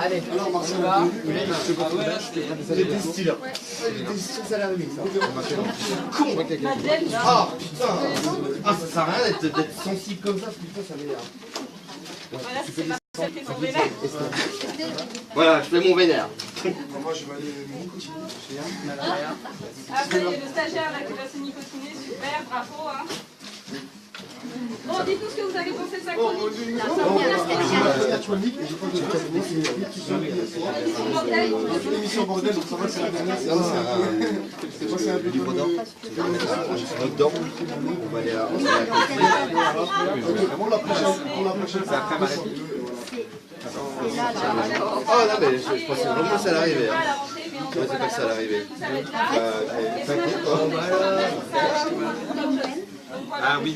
Allez, alors Marcel, J'étais stylé. j'étais sûr que ça allait arriver, ça. Con. Ah putain. Ah, ça sert à rien d'être sensible comme ça, putain, ça m'énerve. Voilà, c'est Marcel qui est son vénère. Voilà, je fais mon vénère. Moi, je vais aller nicotiner. Après, il y a le stagiaire là qui va se nicotiner. Super, bravo. Hein. Bon, dites-nous ce que vous avez pensé de sa chronique. C'est une émission bordel, donc ça va, c'est la dernière. C'est un peu libre d'or. On va aller à On la prochaine. C'est après Marie. Oh non, mais je pensais vraiment que ça allait arriver. Je pensais pas que ça allait arriver. T'inquiète pas. Ah oui.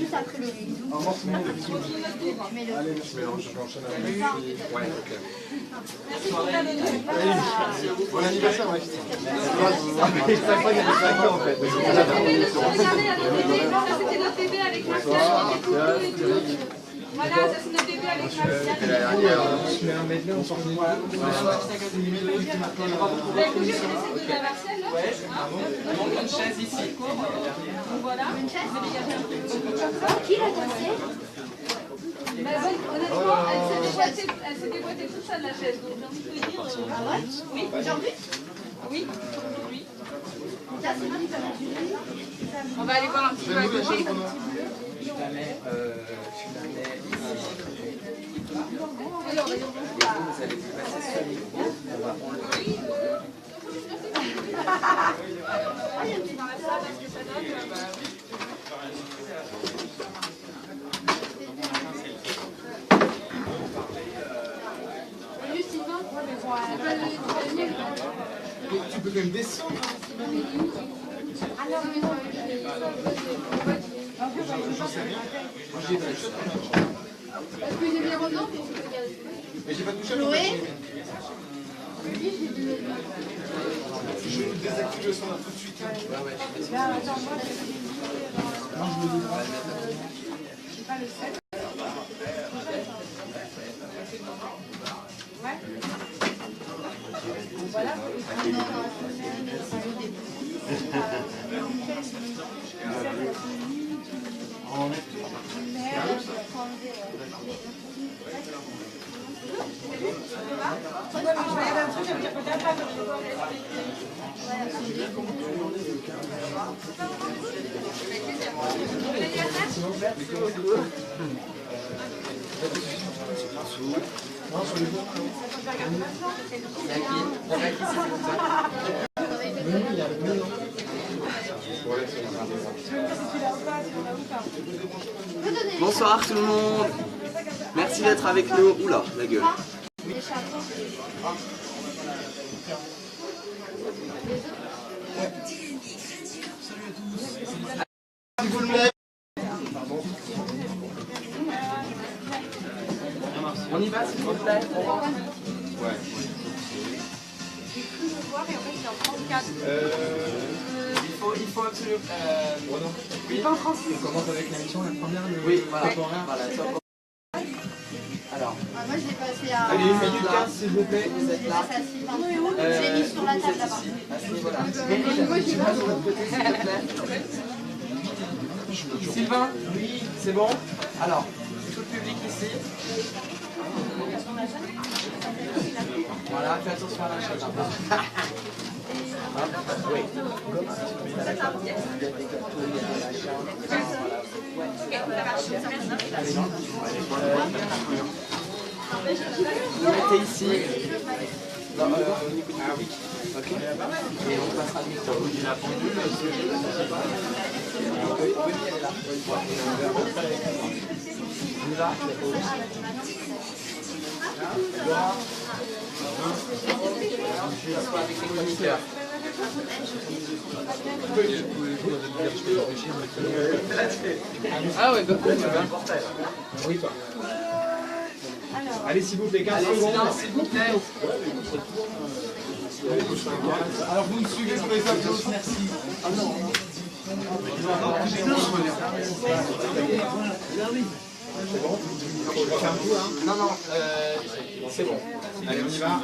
Allez, je mélange, je vais enchaîner avec. Ouais, ok. Bon anniversaire, ouais. Chaque fois, il y a des vacances en fait. Regardez, attendez, ça c'était notre bébé avec Martial, avec des couteaux et tout. Voilà, ça c'est notre bébé avec Martial. je mets un medley, on s'en fout. Bah écoutez, je vais laisser donner à Martial là. Il manque une chaise ici. Donc voilà, vous allez garder un peu. Qui l'a dansé? Bah, honnêtement, elle s'est déboîtée toute seule la chaise, donc j'ai envie de vous dire. Ah ouais? Oui, Aujourd'hui? oui, oui. Ça, c'est bon, ça va durer. On va aller voir un petit peu à côté. Je la mets ici. Alors, Vous allez vous passer ce micro. On va enlever. dans la salle, est-ce que ça donne Tu peux quand même descendre. J'en sais rien. Est-ce que j'ai bien redans? Mais j'ai pas touché à Chloé? Je vais désactiver le son là tout de suite. Bonsoir tout le monde. Merci d'être avec nous. Oula, la gueule. Si vous le mettez. On y va s'il vous plaît. Il faut absolument. Oui, pas en France. On commence avec la mission, la première, le Oui, voilà. temporaire. Voilà, top. Alors, Moi, je l'ai passé à... Allez, 1 minute 15 s'il vous plaît. vous êtes là. Je l'ai mis sur la table là-bas. À ce niveau-là. De l'autre côté, s'il te plaît. Sylvain, oui, c'est bon. Alors, tout le public ici. Voilà, fais attention à la chaîne. Oui. Vous mettez ici. Non, ah oui. Ok. Et on passera le micro. La pendule. On y va. Avec les chroniqueurs. Ah ouais, bah, Oui, toi. Allez, s'il vous plaît, 15 allez, secondes. silence, s'il vous plaît. Alors vous me suivez sur les applaudissements. Merci. Ah non. C'est bon? On refait un coup, hein? Non, non, c'est bon. Allez, on y va.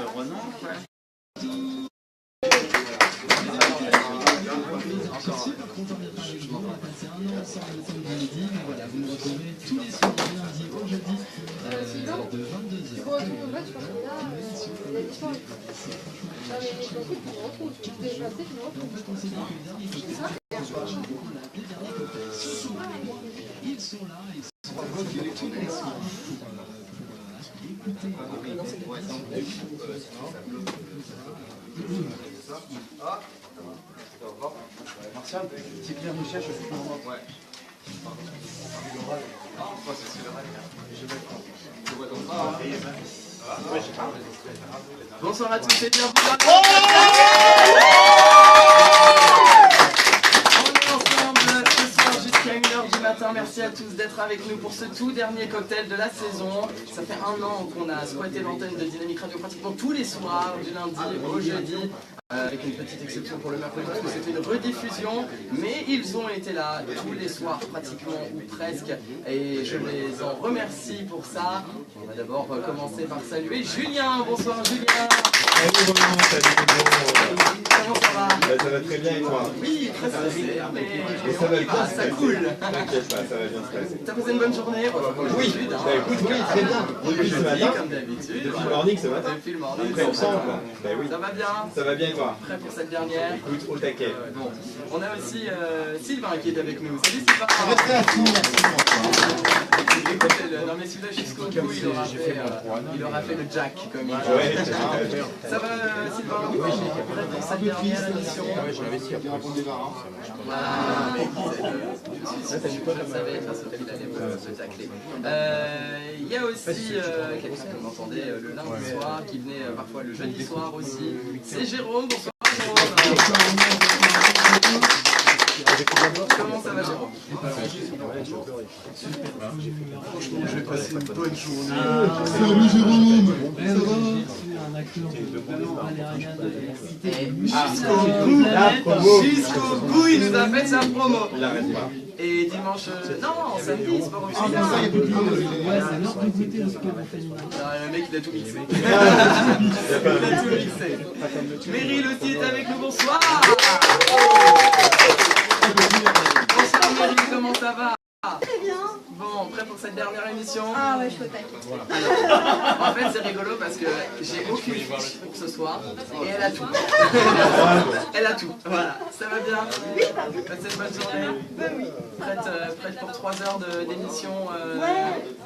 Martial, c'est Pierre Michel, je suis pour moi. Ouais. Bonsoir à tous et bienvenue dans le On est ensemble ce soir jusqu'à 1h du matin. Merci à tous d'être avec nous pour ce tout dernier cocktail de la saison. Ça fait 1 an qu'on a squatté l'antenne de Dynamique Radio pratiquement tous les soirs, du lundi au jeudi. Avec une petite exception pour le mercredi parce que c'était une rediffusion, mais ils ont été là tous les soirs pratiquement ou presque et je les en remercie pour ça. On va d'abord commencer par saluer Julien. Bonsoir Julien. Salut Roland, salut Roland. Comment ça va? Ça va très bien et toi? Oui, très stressé, mais ça va on y va, ça coule. T'inquiète pas, ça va bien se passer. T'as passé une bonne journée? Oui, hein. bah écoute, oui, très bien. Depuis ce Jeudi, matin, comme d'habitude. depuis le morning ce matin. Depuis le morning. Après ensemble, quoi. Bah oui. Ça va bien? Ça va bien et toi? Prêt pour cette dernière? Écoute, au taquet. Bon, on a aussi Sylvain qui est avec nous. Salut Sylvain. Restez à tout, merci. Écoutez, non mais celui-là jusqu'au bout, il aura fait le jack comme il dit. Ouais, Ça va Sylvain? Prêt pour cette dernière émission? Bien pour le départ. Voilà, je savais de toute façon qu'il allait se tacler. Il y a aussi quelqu'un que vous entendez le lundi soir, qui venait parfois le jeudi soir aussi. C'est Jérôme, bonsoir Jérôme. Comment ça va Jérôme? Franchement, je vais passer une bonne journée. Salut Jérôme. Ça va? Jusqu'au bout, il nous a fait sa promo. il arrête pas. Et dimanche, non, samedi, sport Ah, officiel. comme ça, il y a plus de monde. Le mec, il a tout mixé. Il a tout mixé. Meryl aussi est avec nous, bonsoir. Bonsoir Meryl, comment ça va? Très bien. Bon, prêt pour cette dernière émission? Ah ouais, je suis au taquet. Alors, en fait, c'est rigolo parce que j'ai aucune fiche pour ce soir et elle a tout. Elle a tout, voilà. Ça va bien? Oui. Passez une bonne journée? Oui. Prête pour 3 heures d'émission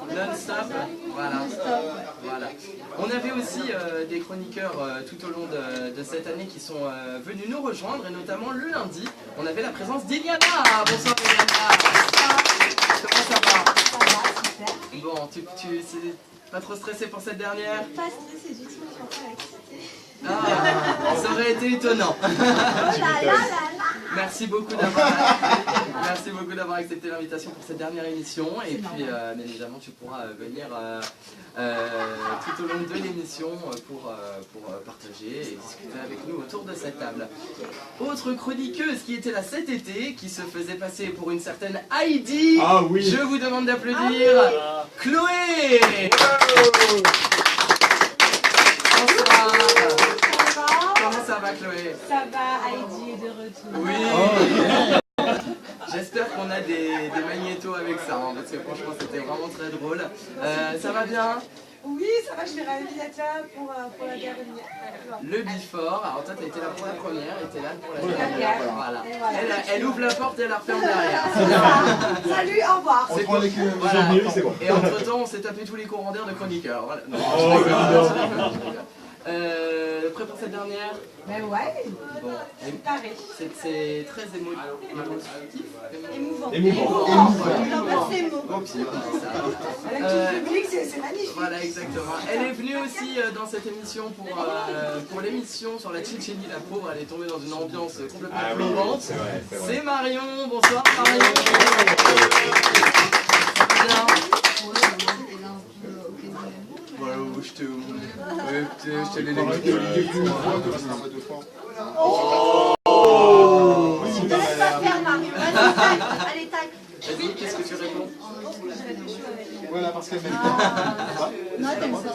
non-stop? Voilà. Voilà. On avait aussi des chroniqueurs tout au long de cette année qui sont venus nous rejoindre et notamment le lundi, on avait la présence d'Iliana. Bonsoir Iliana. Comment ça va? Ça va, super. Bon, c'est pas trop stressé pour cette dernière? Pas stressé du tout, je suis encore excitée. Ah, ça aurait été étonnant. Oh là là là là. Merci beaucoup d'avoir accepté l'invitation pour cette dernière émission. Et puis, bien évidemment, tu pourras venir tout au long de l'émission pour partager et discuter avec nous autour de cette table. Autre chroniqueuse qui était là cet été, qui se faisait passer pour une certaine Heidi. Ah oui. Je vous demande d'applaudir Chloé. Bonsoir. Comment ça va Chloé? Ça va, Heidi est de retour. Oui. J'espère qu'on a des magnétos avec ça, hein, parce que franchement c'était vraiment très drôle. Ça va bien? Oui, ça va, je suis ravie d'être là pour la dernière. Le before, alors toi t'as été là pour la première et t'es là pour la dernière. dernière. Voilà. Et voilà. Elle ouvre la porte et elle la referme derrière. Salut, au revoir. C'est On prend les queues. voilà. C'est bon. Et entre temps on s'est tapé tous les courants d'air de chroniqueurs. Voilà. Non, Oh, prêt pour cette dernière? Ben ouais, Bon, c'est pareil. c'est très émotif. Émouvant. Émouvant. J'embrasse ces mots. Bon, puis, ça. Avec tout le public, c'est magnifique. Voilà, exactement. Elle est venue aussi dans cette émission pour l'émission sur la Tchétchénie. La pauvre, elle est tombée dans une ambiance complètement Ah oui, florante. c'est vrai, c'est vrai. C'est Marion. Bonsoir Marion. Bien. Voilà, je te l'ai Je te laisse pas faire, Marie. Allez, tac. Vas-y, qu'est-ce que tu réponds? Voilà, parce qu'elle m'aime. Non, t'aimes ça.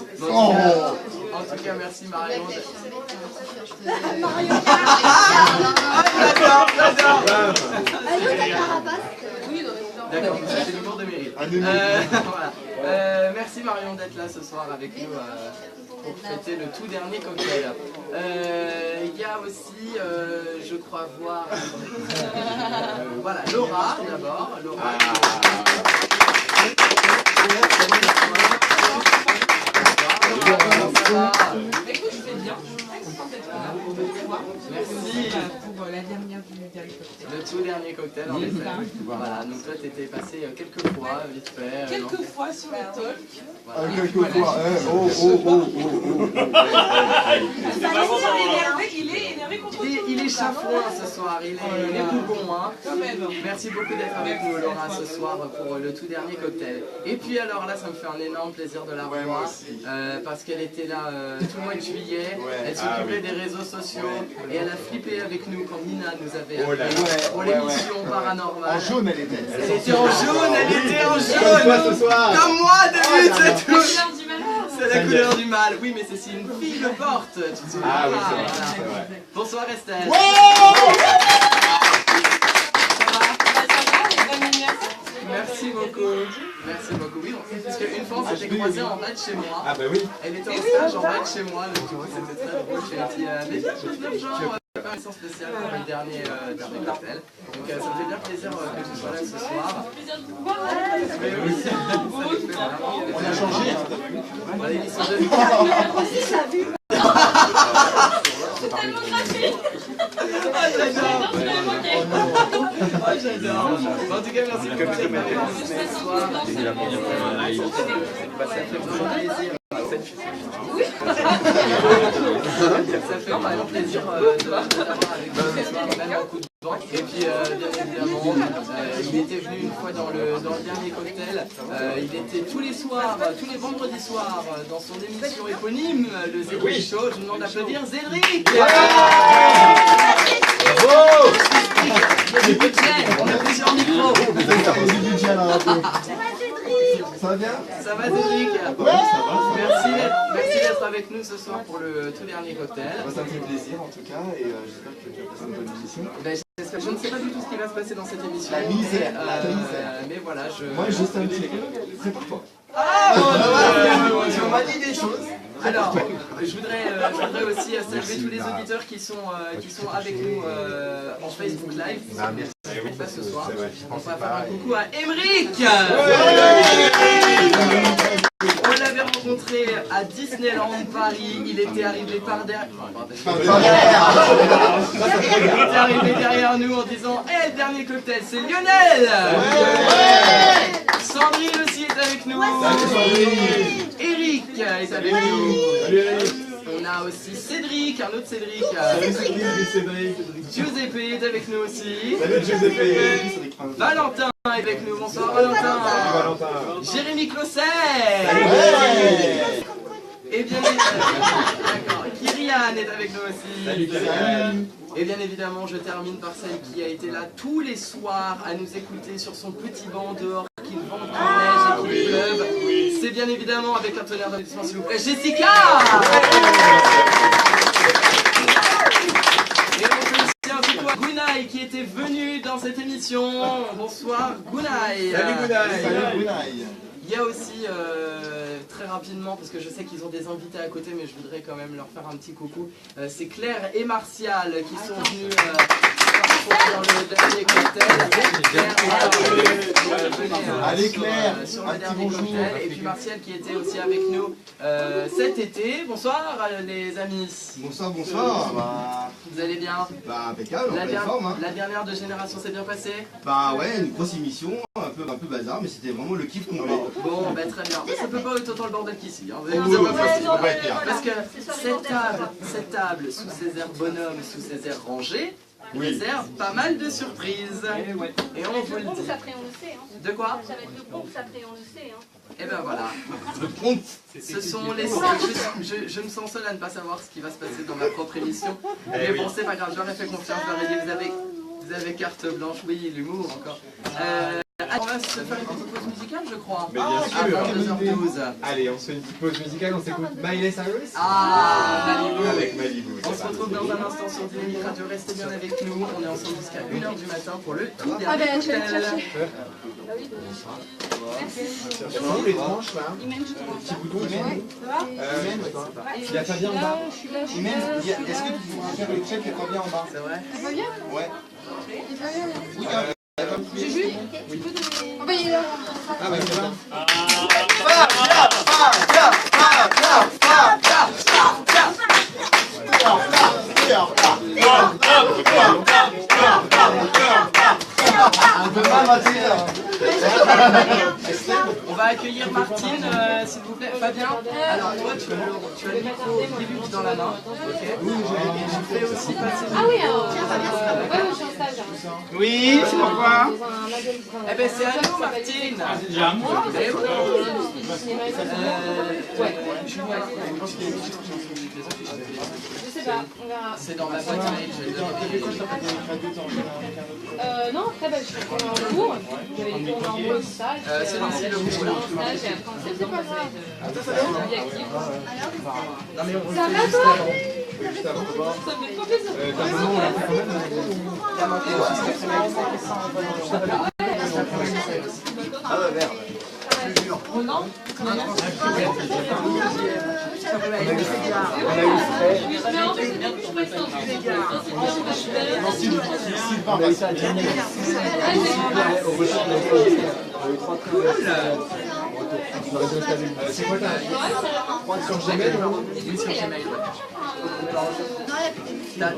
En tout cas, merci Marion. Mario. J'adore, j'adore. Allô, ta carapace. D'accord, c'est l'humour de mérite. Voilà. Merci Marion d'être là ce soir avec nous pour fêter le tout dernier cocktail. Il y a aussi, je crois voir, voilà, Laura d'abord. Laura. Écoute, je vais bien. Merci. Pour la dernière du dernier cocktail. Le tout dernier cocktail en effet. Voilà, donc toi t'étais passé quelques fois, vite fait. Quelques fois sur le talk. Voilà. Quelquefois, Il est énervé contre tout. Il est chafouin ce soir, il est bougon, hein. Quand même. Merci beaucoup d'être avec nous Laura ce soir pour le tout dernier cocktail. Et puis alors là ça me fait un énorme plaisir de la revoir parce qu'elle était là tout le mois de juillet, elle s'occupait des réseaux sociaux et elle a flippé avec nous quand Nina nous avait appelé pour l'émission paranormale. en jaune elle était. Elle était en jaune, ce soir. Comme moi d'habitude, c'est tout. C'est la couleur du mal. Oui, mais c'est si une fille le porte. Tu te souviens? Ah oui, c'est Voilà. vrai. Bonsoir Estelle. Merci beaucoup. Merci beaucoup. Oui, parce qu'une fois on s'était croisés en bas de chez moi. Ah bah oui. Elle était en stage en bas de chez moi, donc c'était très drôle. J'ai dit, mais viens, je plein de gens. Faire une émission spéciale pour le dernier cocktail. Donc ça me fait bien plaisir que tu sois là ce soir. Mais oui, ça me fait vraiment On a changé. Voilà, l'émission de j'adore. En tout cas, merci beaucoup d'être avec nous ce soir. C'est la première fois en live. Ça fait vraiment plaisir. Ça fait vraiment plaisir de l'avoir avec nous ce soir, même en coup de vent. Et puis, bien évidemment, il était venu une fois dans le dernier cocktail. Il était tous les soirs, tous les vendredis soirs, dans son émission éponyme, le Zédric Show. Je vous demande d'applaudir Zédric. Du budget, on a plusieurs micros. Ça va bien? Ça va Cédric? Merci d'être avec nous ce soir pour le tout dernier cocktail. Ça me fait plaisir en tout cas et j'espère que tu vas passer une bonne émission. Je ne sais pas du tout ce qui va se passer dans cette émission. La misère, mais voilà, Moi juste un petit c'est pour toi. Ah mon Dieu! On m'a dit des choses. Alors, je voudrais aussi saluer tous les auditeurs qui sont avec nous en Facebook Live. Pas ce soir. On va faire un coucou à Émeric. On l'avait rencontré à Disneyland Paris. Il était arrivé par derrière. Il était arrivé derrière nous en disant hey, le dernier cocktail, c'est Lionel. Sandrine aussi est avec nous. Eric est avec nous. On a aussi Cédric, un autre Cédric. Giuseppe est avec nous aussi. Salut Giuseppe. Valentin est avec nous. Bonsoir Valentin. Jérémy Closset. Et bien évidemment, Kyrian est avec nous aussi. Salut Kyrian. Et bien évidemment, je termine par celle qui a été là tous les soirs à nous écouter sur son petit banc dehors, qu'il vente, qu'il neige et qu'il pleuve. C'est bien évidemment avec un tonnerre d'applaudissements s'il vous plaît, Jessica. Et on fait aussi un coucou à Gounaï qui était venu dans cette émission. Bonsoir Gounaï. Salut Gounaï. Salut Gounaï. Il y a aussi, très rapidement, parce que je sais qu'ils ont des invités à côté, mais je voudrais quand même leur faire un petit coucou, c'est Claire et Martial qui sont venus dans le dernier cocktail. Allez Claire, sur le dernier cocktail. Et puis Martial qui était aussi avec nous cet été. Bonsoir les amis. Bonsoir, bonsoir. Vous allez bien? Bah impeccable, en pleine forme hein. La dernière de Génération s'est bien passée? Bah ouais, une grosse émission, un peu bazar, mais c'était vraiment le kiff complet. Bon, bah très bien. Ça peut pas être autant le bordel qu'ici. Hein. Parce que cette table, sous ses airs bonhommes, sous ses airs rangés, réserve pas mal de surprises. Et on vous le dit. Après, on le sait. Hein. De quoi? Ça va être le pompe, après, on le sait. Hein. Et ben voilà. Ce sont les... Je me sens seul à ne pas savoir ce qui va se passer dans ma propre émission. Mais bon, c'est pas grave, j'aurais fait confiance, j'aurais dit vous avez carte blanche, oui, l'humour encore. On va se faire une petite pause musicale, je crois. Mais bien sûr. À 22h12. Allez, on se fait une petite pause musicale, on s'écoute Miley Cyrus. Malibu. Avec Malibu. On se retrouve dans un instant sur Dynamique Radio. Restez bien avec nous. On est ensemble jusqu'à 1h du matin pour le tout dernier cocktail. C'est vraiment les tranches là. Petit bouton. Il y a Fabien en bas. Est-ce que tu pourras faire le check et pas bien en bas? C'est vrai? Ça va bien? Ouais. Juju? Tu peux donner... Oh bah il est là. Ah bah c'est là. On va accueillir Martine, s'il vous plaît. Fabien, alors toi, tu as le micro début dans la main. Ok. Je fais aussi passer. Ah oui, alors. Ouais, je suis en stage. Oui, c'est pourquoi? Eh ben c'est à nous, Martine. Déjà à moi. Eh oui. Je sais pas, on verra. C'est dans ma boîte mail. Non, après, bah, je suis en cours. J'avais des cours normaux et tout ça. C'est lancé le groupe là. En stage, et après, en septembre, ça va être vie active. Non mais on Ça va toi? Ça me fait trop plaisir. Ta maman, on l'a fait quand même. Il y a manqué juste après Ah ouais, merde. Non? Mais en fait, c'est bien que je fasse ça. C'est quoi ta sur Gmail? Oui, sur Gmail.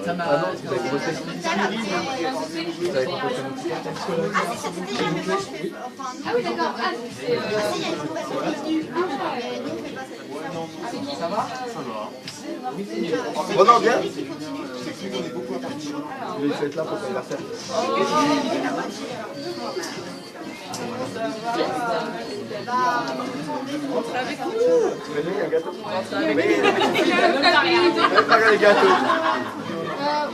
T'as ma... Ah oui, d'accord. Ah, c'est... Ça va? Bon, non, bien. Il faut être là pour ton anniversaire. Avec nous. Tu veux donner un gâteau? Avec Les gâteaux.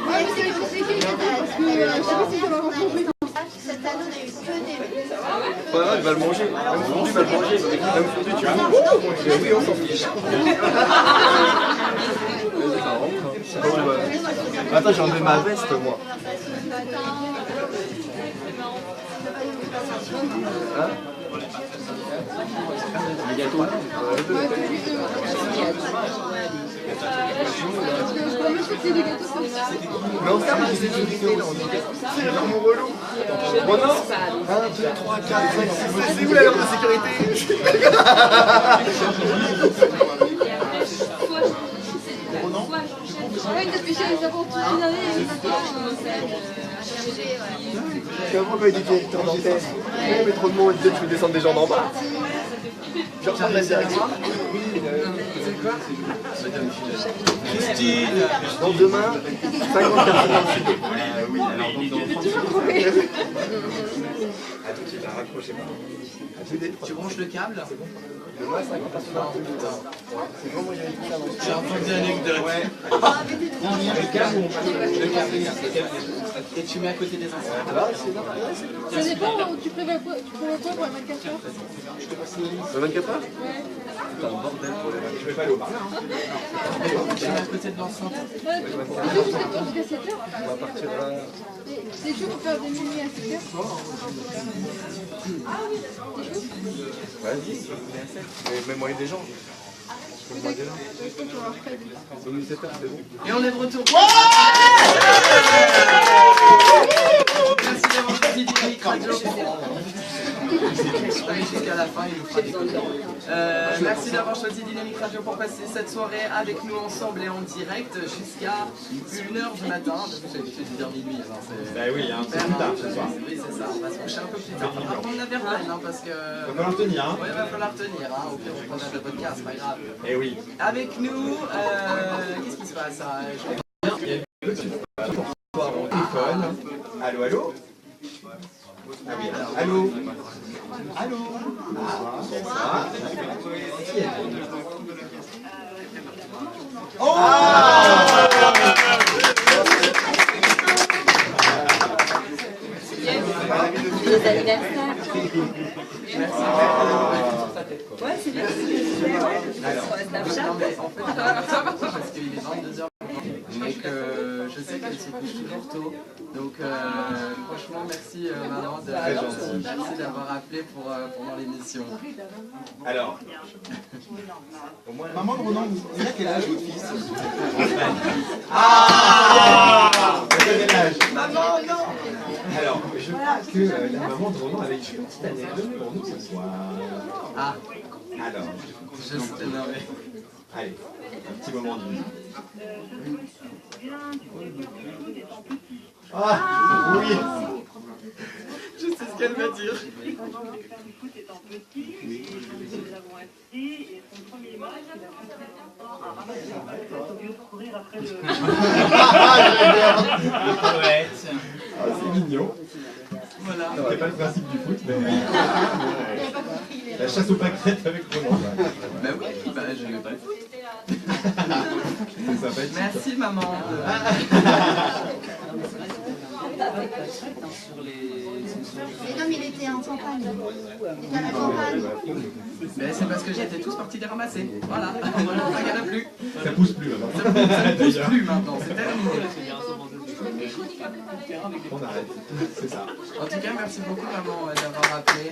Ouais, mais c'est que je sais que je sais pas si je vais rencontrer comme ça. Cette année, on a eu que des... Ouais, il va le manger. Même fondu, il va le manger. Même fondu, tu veux? Oui, on s'en fiche. Attends, j'ai enlevé ma veste, moi. Hein? Les gâteaux. Mais on ferme la sécurité là, on est. C'est vraiment relou. Bon non 1, 2, 3, 4, 5, 6, c'est où la norme de sécurité? Ouais, une spécialiste d'apprentissage d'une année et maintenant, Comment quand il dit directeur dentaire? Il met trop de monde, il dit tu veux descendre des gens d'en bas. Je vais reprendre la direction. C'est quoi? Christine. Donc demain, 50 personnes dans le sud. Oui, alors donc dans Attends, tu l'as raccroché pas. Tu branches le câble? Demain, 50 personnes dans le sud. C'est bon, moi j'avais tout ça. J'ai entendu l'anecdote. Ouais. Le câble ou le câble? Et tu mets à côté des enceintes. ça dépend, tu prévois quoi pour les 24 heures? Le 24 heures? Ouais. Putain, bordel pour les 24 heures. Je vais pas aller au bar. Tu mets à côté de l'enceinte. C'est chaud jusqu'à quand? Jusqu'à 7 heures? On va partir là. C'est chaud pour faire des minuit à 7 heures? Vas-y. Mais moyen des gens. Moi déjà. Donc 17 heures, c'est bon. Et on est de retour. Merci d'avoir choisi Dynamique Radio. Jusqu'à la fin, il nous fera des coups. Merci d'avoir choisi Dynamique Radio pour passer cette soirée avec nous ensemble et en direct jusqu'à 1h du matin. Vous avez fait du dire minuit, alors c'est... Bah oui, hein, c'est Super, plus tard hein, ce soir. Oui, c'est ça. On va se coucher un peu plus tard. On va prendre la verveine, hein, parce que... Il va falloir tenir, hein. Ouais, il va falloir tenir, hein. Au pire, on prendra le podcast, c'est pas grave. Eh oui. Avec nous, qu'est-ce qui se passe? Il y a une petite histoire au téléphone. Allô, allô? Ah oui, allô? Allô? Ah, qui est-ce? Oh! Les anniversaires. Ouais, c'est bien. Alors, Non mais en fait, parce qu'il est 22h, mais que je sais qu'elle se couche toujours tôt. Donc franchement, merci maman, merci d'avoir appelé pour pendant l'émission. alors. Au moins. Maman, Ronan, il a quel âge votre fils? Ah! Quel âge? Maman, non! Alors, je crois que la maman de Ronan avait une petite anecdote pour nous ce soir. Ah, Alors, je sais, non mais... allez, un petit moment de musique. Ah, oui! Je sais ce qu'elle va dire. Ouais. Ah, c'est mignon. Voilà. C'est pas le principe du foot, mais... La chasse aux pâquerettes avec Ronan. Bah oui, bah je vais pas le foot. C'est sympathique. Merci maman. Mais non, mais il était en campagne. Il était à la campagne. Mais c'est parce que j'étais tous partis les ramasser. Voilà, ça n'y en a plus. Ça pousse plus maintenant. Ça ne pousse plus maintenant, c'est terminé. On arrête, c'est ça. En tout cas, merci beaucoup maman d'avoir appelé.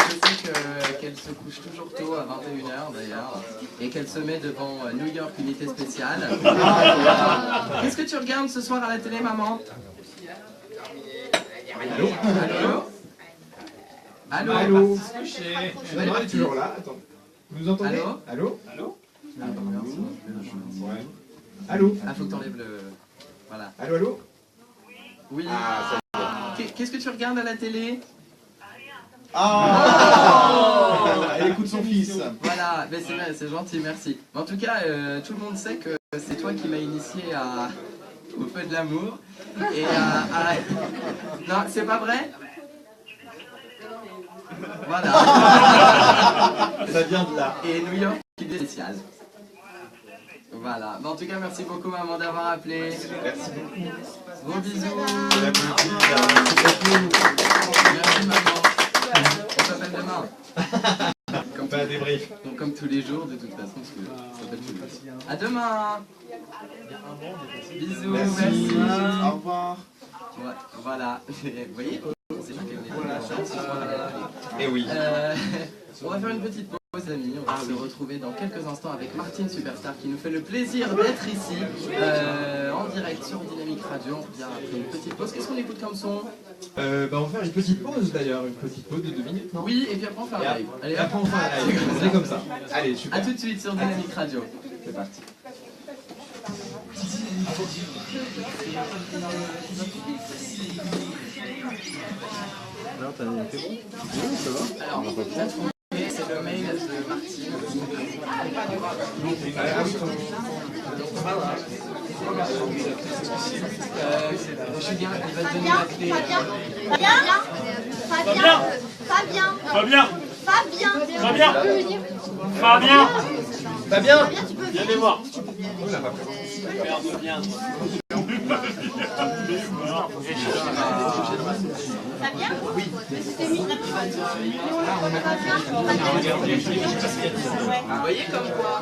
Je sais qu'elle se couche toujours tôt à 21h d'ailleurs et qu'elle se met devant New York Unité Spéciale. Qu'est-ce que tu regardes ce soir à la télé maman? Allô? Allô? Allô? Allô? Elle est toujours là, attends. Vous nous entendez? Allô? Allô? Allô? Ouais. Allô? Ah, faut que t'enlèves le... Voilà. Allô, allô? Oui. Ah, Qu'est-ce que tu regardes à la télé? Ah, elle écoute son fils. Voilà, mais c'est vrai, c'est gentil, merci. En tout cas, tout le monde sait que c'est toi qui m'as initié au feu de l'amour. Et Non, c'est pas vrai? Voilà. ça vient de là. Et New York, qui est spécial. Voilà. En tout cas, merci beaucoup maman d'avoir appelé. Merci beaucoup. Gros bisous. Merci maman. On s'appelle demain. Comme pas un débrief. Donc, comme tous les jours, de toute façon, parce que ça s'appelle tous les jours. À demain. Bisous, merci. Au revoir. Ouais, voilà. Vous voyez, c'est là qu'elle est ce soir. Eh oui. On va faire une petite pause, amis. On va se retrouver dans quelques instants avec Martine Superstar qui nous fait le plaisir d'être ici en direct sur Dynamique Radio. On revient après une petite pause. Qu'est-ce qu'on écoute comme son? On va faire une petite pause d'ailleurs, une petite pause de 2 minutes, non? Oui, et puis après on fait un live. Allez, Et après on fait un live. C'est comme ça. Allez, à super. tout de suite sur Dynamique Radio. C'est parti. Alors, t'as été bon? Oui, ça va. Alors, j'ai trouvé, c'est le mail de Martine. Julien, il va te donner la clé. Fabien, Viens les voir. Vous voyez comme quoi?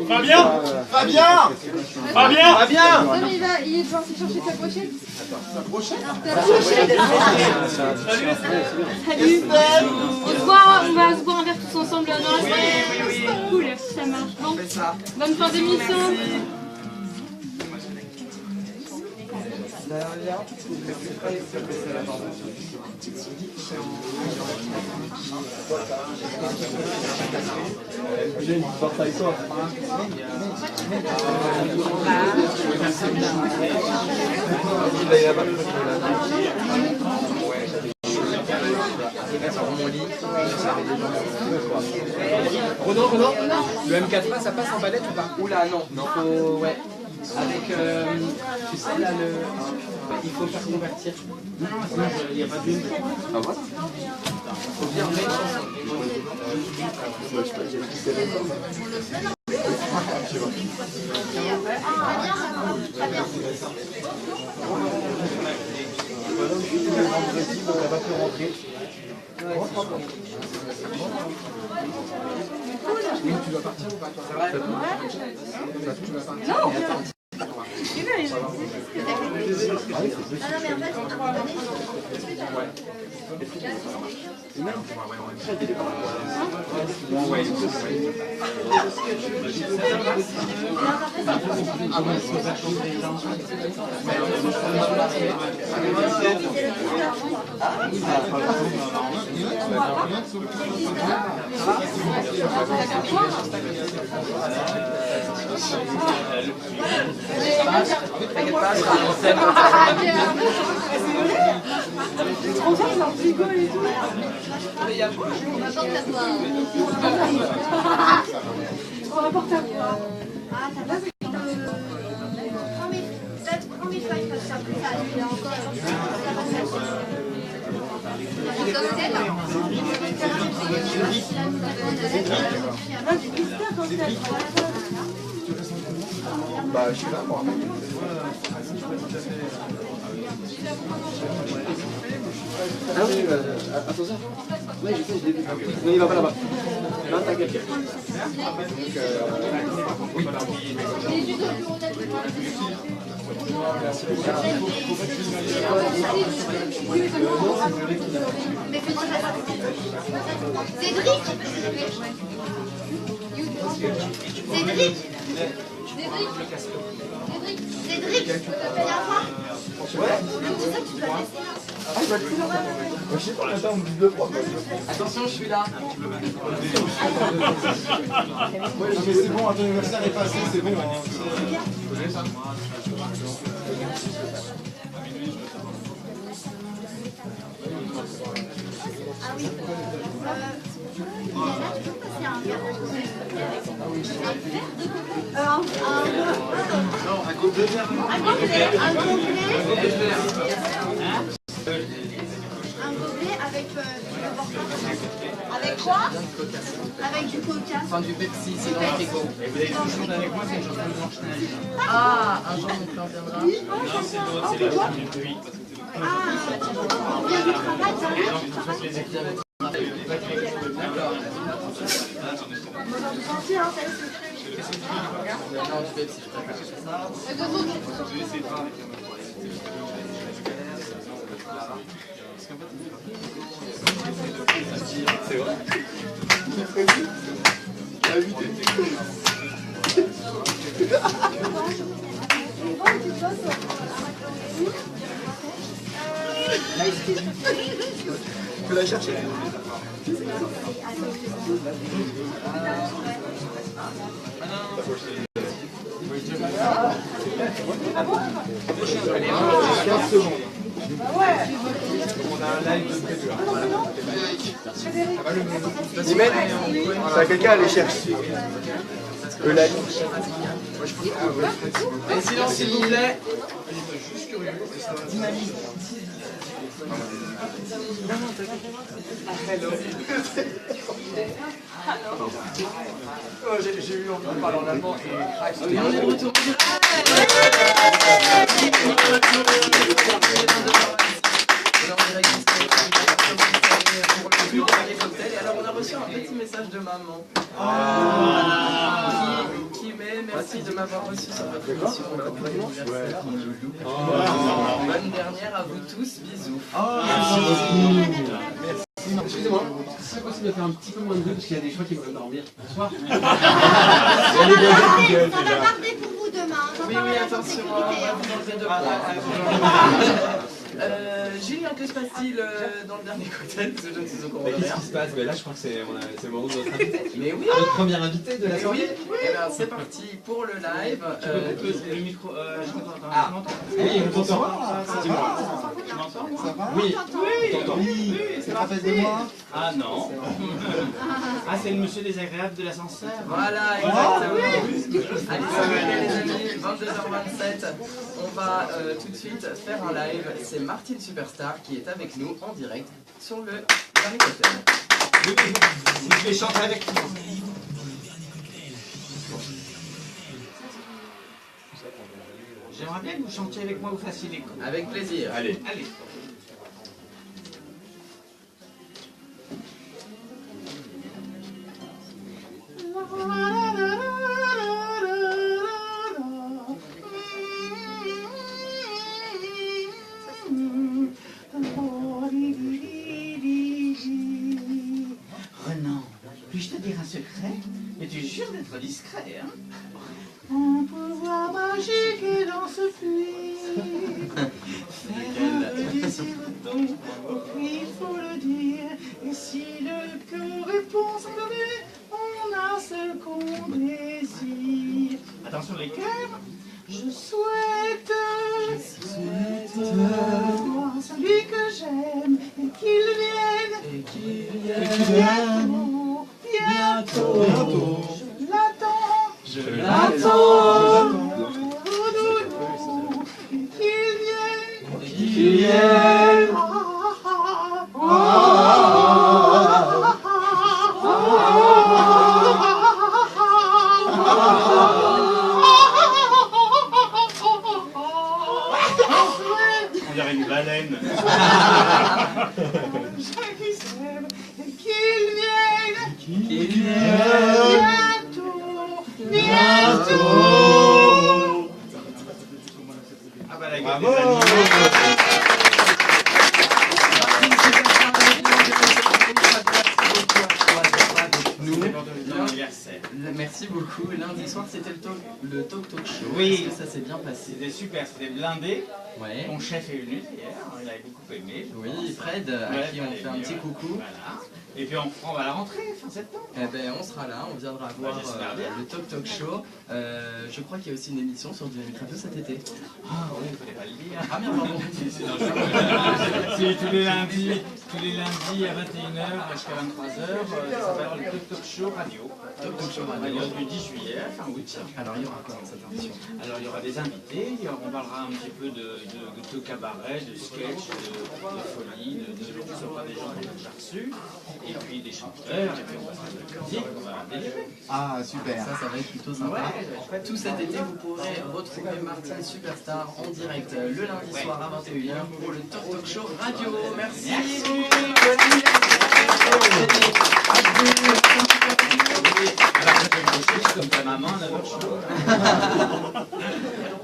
Fabien! Fabien! Fabien! Fabien! Non, mais il est parti chercher sa pochette. Salut. On va se boire un verre tous ensemble dans la soirée. Cool, ça marche. Bon, Fais ça. bonne fin d'émission. J'ai une porte avec toi. Renan, le M4A, ça passe en palette ou pas? Oula, non, faut, ouais. Avec, tu sais, là, il faut faire convertir. Il n'y a pas de... Ah, voilà. Tu dois partir ou pas toi? C'est vrai? Tu vas partir? Non, mais en fait, T'inquiète pas, je serai à l'antenne. C'est trop bien, leur frigo et tout. On rapporte à quoi? ah, t'as pas pris peut-être 3000 fois, il faut faire plus ça, lui, là encore. Ah, du mystère quand même. Bah, je suis là, moi. Ah oui, attention. Oui, je sais, je l'ai vu. Non, il va pas là-bas. Non, t'inquiète. Cédric. Cédric, tu viens voir? C'est ça que tu dois laisser là. Ah, il va le faire. Je sais pas, attends, on me dit 2-3. Attention, je suis là. Ouais, mais c'est bon, ton anniversaire est passé, c'est bon. Ah oui. Là, tu peux passer un verre de Un complet. un gobelet avec le portable. Avec quoi? Avec du coca. Enfin, du Pepsi, c'est dans le frigo. Ah, un jour mon père viendra. Ah, on vient du travail, ça va? D'accord. Gentil, hein, ça Non, du Pepsi, je préfère. C'est vrai. La 8 Tu peux la chercher. Imen, t'as quelqu'un à aller chercher. Eulalie. Et silence, s'il vous plaît. J'ai eu envie de parler en allemand et Et on est de retour. Alors on a reçu un petit message de maman qui met merci de m'avoir reçu sur votre émission. Bonne dernière à vous tous, bisous. Excusez-moi, c'est possible de faire un petit peu moins de bruit parce qu'il y a des choix qui veulent dormir. Bonsoir. va garder pour vous demain. Oui, attention, on va vous enlever de poids. Julien, que se passe-t-il dans le dernier cocktail? Parce que je ne suis au courant de Qu'est-ce rien. qui se passe? Là, je crois que c'est le moment de notre invité. Mais oui, Notre premier invité de la oui, soirée. Eh bien, c'est parti pour le live. Le micro, Ah, oui, on t'entend. Dis-moi. Oui, t'entends. C'est pas fait de moi. Ah non. Ah, c'est le monsieur désagréable de l'ascenseur. Voilà, exactement. Allez, salut les amis, 22h27. On va tout de suite faire un live. C'est Martine Superstar qui est avec nous en direct sur le Paris Cocktail. Vous devez chanter avec moi. J'aimerais bien que vous chantiez avec moi, vous fassiez l'écho. Avec plaisir. Allez. Allez. Renan, puis-je te dire un secret? Mais tu jures d'être discret, hein? Un pouvoir magique est dans ce puits. Faire un désir donc, au puits, il faut le dire. Et si le cœur répond sans donner, on a ce qu'on désire. Attention les cœurs. Je souhaite voir celui que j'aime et qu'il vienne. Bientôt. Je l'attends. Qu'il vienne. On dirait une baleine. Qu'il vienne. Bientôt. Ah bah la gueule des animaux. Merci beaucoup. Lundi soir, c'était le Talk Show. Oui. Ça s'est bien passé. C'était super, c'était blindé. Ouais. Mon chef est venu hier, il avait beaucoup aimé. Oui, Fred, à qui on fait un petit coucou. Voilà. Et puis on va à la rentrée, fin septembre. Eh ben, on sera là, on viendra voir le Talk Show. Je crois qu'il y a aussi une émission sur Dynamique Radio cet été. Ah oui, il ne fallait pas le dire. Ah merde, pardon. C'est tous les lundis à 21h jusqu'à 23h. Ça s'appelle le Talk Show Radio. Talk Show Radio. Du 10 juillet, fin août. Alors, il y aura quoi dans cette émission? Alors, il y aura des invités, on parlera un petit peu de cabaret, de sketch, de folie, de ce ne sont pas des gens qu'on a déjà reçus, et puis des chanteurs, et puis on va faire de la musique, on va délirer. Ah, super. Ça va être plutôt sympa. Ouais. Tout cet été, vous pourrez retrouver Martin Superstar en direct le lundi soir à 21h pour le Talk Show Radio. Merci. Comme ta maman, on a votre choix.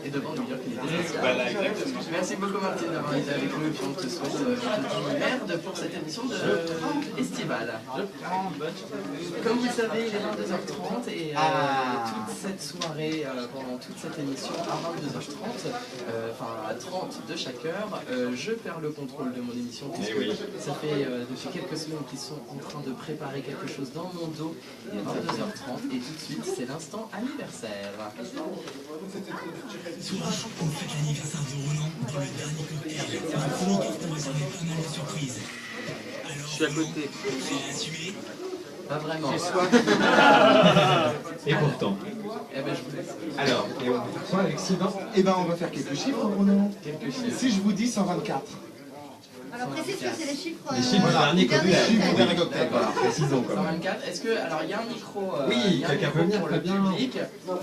Et devant nous dire qu'il est spécial. Voilà, exactement. Merci beaucoup Martine d'avoir été avec nous et puis on te souhaite une merde pour cette émission estivale. Comme vous le savez, il est 22h30 et toute cette soirée, pendant toute cette émission à 22h30, enfin à 30 de chaque heure, je perds le contrôle de mon émission puisque ça fait depuis quelques semaines qu'ils sont en train de préparer quelque chose dans mon dos. Il est 22h30 et tout de suite c'est l'instant anniversaire. Soir, on fête l'anniversaire de Ronan pour le dernier cocktail. Vous réservez pas mal de surprises. Alors, Je suis à côté. vous allez assumer. Pas vraiment. Et pourtant. Eh ben je vous laisse. Alors, et on va faire quoi avec Sylvain? Eh ben, on va faire quelques chiffres, Bruno. Quelques chiffres. Si je vous dis 124. Alors précise que c'est les chiffres. Les chiffres du dernier cocktail. Chiffre du dernier cocktail. Voilà, précisons quand même. 124, est-ce que, alors il y a un micro, Oui, il y a un quelqu'un micro peut venir, pour le Fabien. public.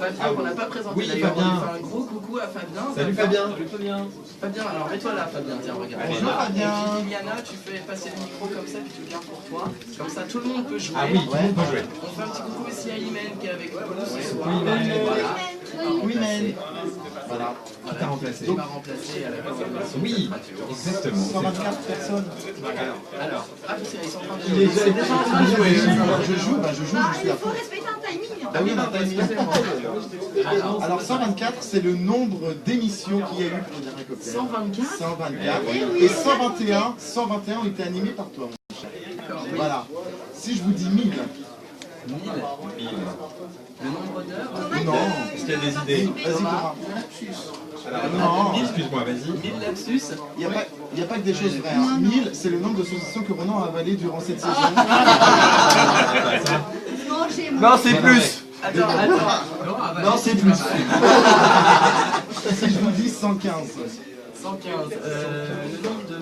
Fabien, on n'a pas présenté Oui, d'ailleurs, on Fabien. lui fait un gros coucou à Fabien. Salut Fabien. Fabien, alors mets-toi là Fabien, tiens regarde. Bonjour, Fabien. Et puis Liliana, tu fais passer le micro comme ça, puis tu le gardes pour toi. Comme ça tout le monde peut jouer. Ah oui, tout le monde peut jouer. On fait un petit coucou aussi à Imen qui est avec nous ce soir. Oui, Imen. Voilà. Oui, men. Voilà. Qui t'a remplacé? Il m'a remplacé à la présentation. Oui, exactement. 124 personnes. Alors, ils sont en train de Il est jouer. déjà en train de jouer. Je joue, je suis Il à faut fond. respecter un timing. Ah oui, on a un timing. Alors 124, c'est le nombre d'émissions qu'il y a eu pour le dernier cocktail. 124 124. Et 121 ont été animés par toi. Mon cher. Voilà. Si je vous dis 1000. 1000. Le nombre d'heures. Non. Est-ce qu'il y a des idées? Vas-y, Thomas. Alors, excuse-moi, vas-y. 1000 lapsus. Il n'y a pas que des choses vraies. Hein. 1000, c'est le nombre de saucissons que Ronan a avalé durant cette saison. Non, c'est plus. Attends. Non, c'est plus. Si je vous dis 115. 115. Le nombre de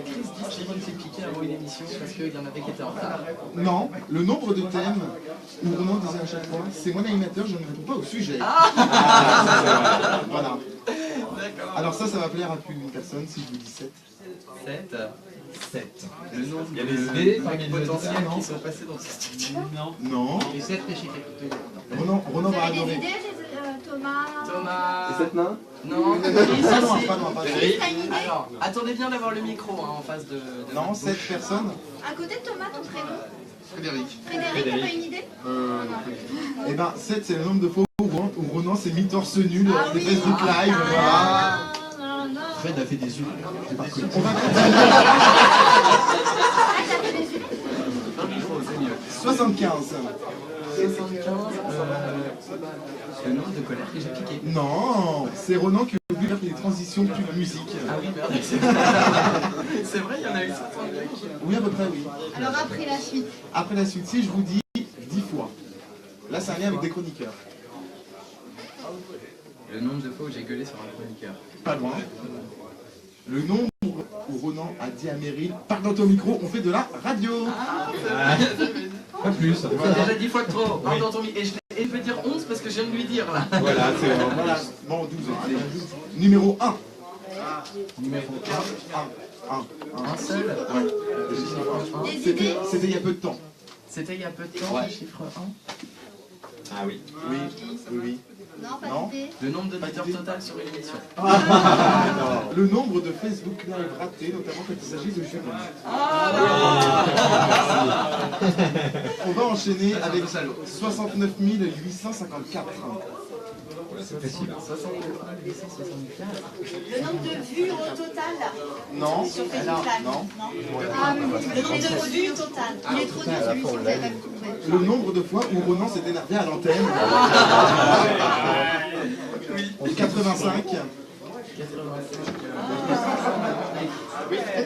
Chris dit chez qui s'est piqué avant une émission parce qu'il y en avait qui étaient en retard. Non, le nombre de thèmes où Ronan disait à chaque fois, c'est moi l'animateur, je ne réponds pas au sujet. Voilà. Alors ça va plaire à plus d'une personne si je vous dis 7. 7. Le nombre Il y a des idées de potentiels qui sont passés dans ce studio. Non. Les 7 péchés capitaux. Ronan Vous va avez des adorer. idées, Thomas? Thomas. Et cette nain? Non. Pas loin, pas loin, pas loin. Chris, t'as une idée? Alors, attendez bien d'avoir le micro en face de Non, 7 personnes. À côté de Thomas, ton prénom? Frédéric. Frédéric, t'as pas une idée? Eh ben 7 c'est le nombre de fois où Ronan s'est mis torse nu lors des Facebook Live. Voilà. Fred a fait des yeux. On va continuer. Ah, t'as fait des yeux? 75. 75. Le nombre de colères que j'ai piqué. Non, c'est Ronan qui a oublié de faire des transitions pub musique. Ah oui, merde. C'est vrai, il y en a eu 62. Oui, à peu près, oui. Alors après la suite. Après la suite, si je vous dis 10 fois. Là, c'est un lien avec des chroniqueurs. Le nombre de fois où j'ai gueulé sur un chroniqueur. Pas loin. Le nombre où Ronan a dit à Meryl, parle dans ton micro, on fait de la radio. Pas plus. Déjà 10 fois que trop. Parle dans ton micro. Et je vais dire 11 parce que je viens de lui dire là. Voilà, c'est bon. Voilà. Bon, 12 ans. Allez. Numéro 1. Numéro 1. Un seul. Ouais. C'était il y a peu de temps. C'était il y a peu de temps, Ouais. le chiffre 1. Ah oui. Oui. Non, pas Non. d'idée. Le nombre d'auditeurs total sur une émission. Le nombre de Facebook Live ratés, notamment quand il s'agit de journalistes. On va enchaîner avec 69 854. C'est facile. 864. Le nombre de vues au total Non. sur Facebook Live. Non. Ah, le nombre de vues au total. Il est trop dur celui-ci, vous n'avez pas trouvé. Le nombre de fois où Ronan s'est énervé à l'antenne. 85.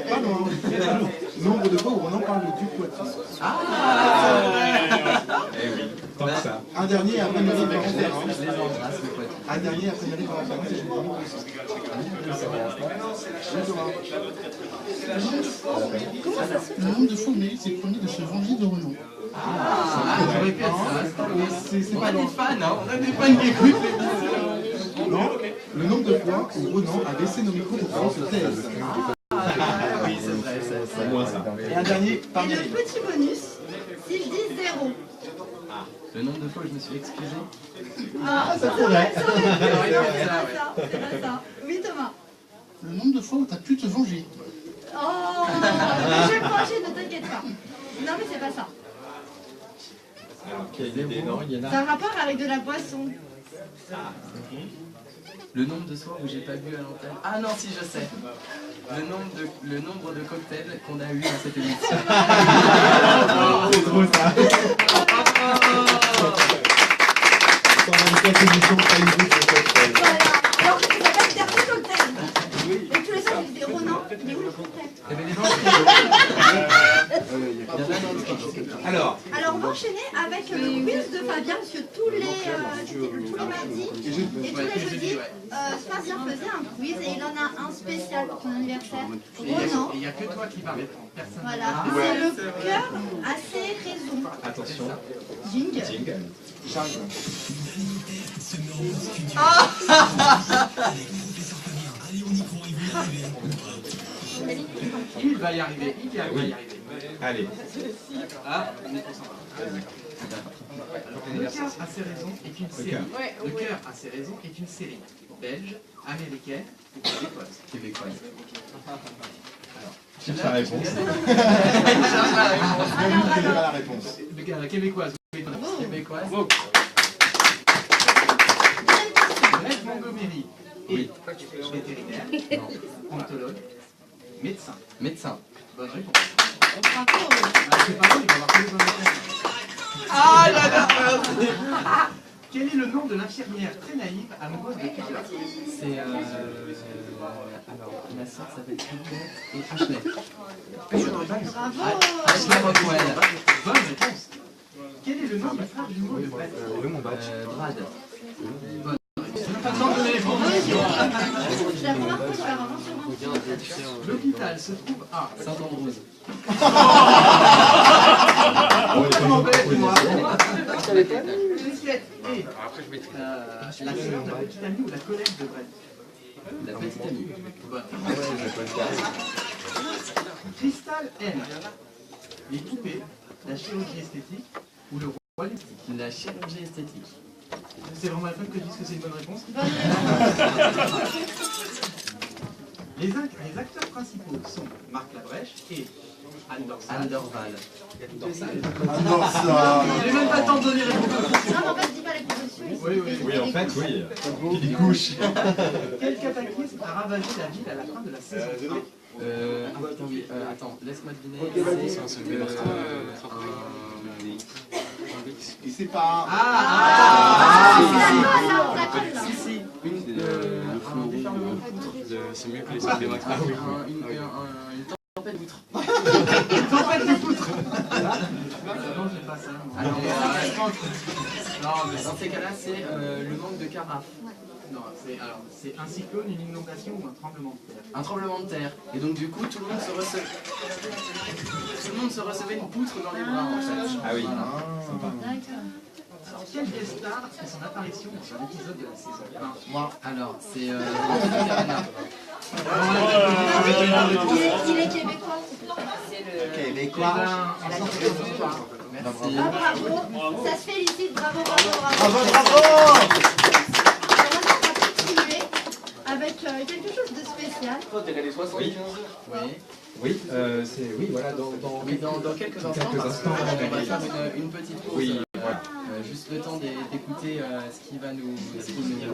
Pas loin. Nombre de fois où Ronan parle du Poitou. Eh oui, tant que ça. Un dernier après Meryl va en faire un. Je les embrasse, mes potes. Un dernier après Meryl va en faire un, c'est Jérémy Poisson. Le nombre de fois où Meryl s'est promis de se venger de Ronan. J'aurais pu être ça. C'est On pas a des loin. fans, hein. On a des fans qui écoutent l'émission. Non, le nombre de fois où Ronan a baissé nos micros pour qu'on se taise. Oui, c'est vrai, c'est Moins ça. Et un dernier par Et le Meryl. petit bonus, si je dis 0. Le nombre de fois où je me suis excusé. Ah, ça c'est vrai. C'est pas ça. Oui, Thomas. Le nombre de fois où t'as pu te venger. Oh, je vais pencher, ne t'inquiète pas. Non, mais c'est pas ça. Quelle idée, non, il y en C'est un rapport avec de la boisson. Le nombre de soirs où j'ai pas bu à l'antenne. Ah non, si, je sais. Le nombre de cocktails qu'on a eu dans cette émission. C'est trop ça. 124 émissions de Facebook sur cocktail. Voilà. Alors que ça s'appelle Dernier Cocktail. Et tous les soirs, je disais Ronan, il est où le cocktail? Il y avait des gens qui... Alors, Alors on va enchaîner avec le quiz de Fabien, parce que tous les mardis et tous les jeudis, Fabien faisait un quiz et il en a un spécial pour son anniversaire. Ronan, Il n'y a que toi qui va répondre. Personne. voilà, c'est le cœur a ses raisons. attention. Jingle. Jingle. Il va y arriver. Il va y arriver. Allez. Ah, on est concentré. Le cœur a ses raisons est une série. Le cœur a ses raisons est une série. Belge, américaine ou québécoise. Cherche la réponse. Quelle est la réponse? Québécoise. Québécoise. Red Montgomery est vétérinaire, oncologue, médecin. Médecin. Bonne réponse. Bravo. C'est pas bon, il va avoir que les bonnes réponses. Ah, j'adore. Quel est le nom de l'infirmière très naïve amoureuse de Peter? C'est alors, la sœur s'appelle Juliette et Ashley. Bravo. Ashley Rockwell. Bonne réponse. Quel est le nom du frère jumeau de Brad? Brad. Pas besoin de donner les réponses. C'est la première fois que je vais avoir un L'hôpital se trouve à Saint-Andrews. Comment bête, moi. Après, La couleur de la petite amie ou la collecte de Brett? la petite amie. Bonne. Cristal M. Les poupées, la chirurgie esthétique ou le roi lipstick? La chirurgie esthétique. C'est vraiment la peine que je dise que c'est une bonne réponse. Les acteurs principaux sont Marc Labrèche et Anne Dorsal. Anne Dorval. J'adore ça. J'ai même pas le temps de donner réponse. Non, mais en fait, dis pas les positions. Oui, en fait, oui. Il couche. Quel cataclysme a ravagé la ville à la fin de la saison 1? Putain, oui. Attends, laisse-moi deviner. C'est Et c'est pas... Si. Un déferlement de poutres. C'est mieux que les soirées Max. Une tempête d'outre. Une tempête de poutres. Non, j'ai pas ça. Non, mais dans ces cas-là, c'est le manque de carafe. Non, c'est un cyclone, une inondation ou un tremblement de terre. Un tremblement de terre. Et donc du coup, tout le monde se recevait une poutre dans les bras en fait. Ah oui. Voilà. Alors, quel guest star fait son apparition sur un épisode de la saison 1? Moi. Alors, c'est Anthony Cavana. Il est québécois. Québécois. Merci. Ah, bravo. Ça se félicite. Bravo. Bravo. Avec quelque chose de spécial. Toi, t'es les 75. Oui, c'est... Oui, voilà, dans quelques instants, on va faire une petite pause. Oui, voilà. Juste le temps d'écouter ce qui nous fait vivre.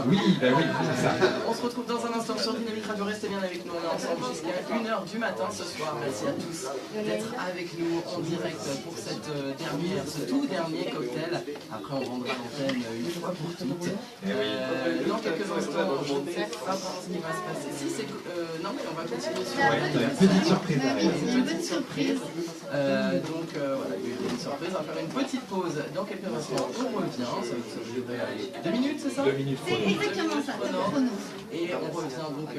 Oui, ben oui, c'est ça. On se retrouve dans un instant sur Dynamique Radio. Restez bien avec nous. On est ensemble jusqu'à 1h du matin ce soir. Merci à tous d'être avec nous en direct pour ce tout dernier cocktail. Après, on rendra l'antenne une fois pour toutes. Dans quelques instants, je ne sais pas ce qui va se passer. Si c'est non, mais on va continuer sur Une petite surprise. une petite surprise. Donc voilà, il y a une surprise. On va faire une petite pause dans quelques instants. On revient. Ça devrait aller 2 minutes, c'est ça? 2 minutes. C'est exactement ça. Et on revient donc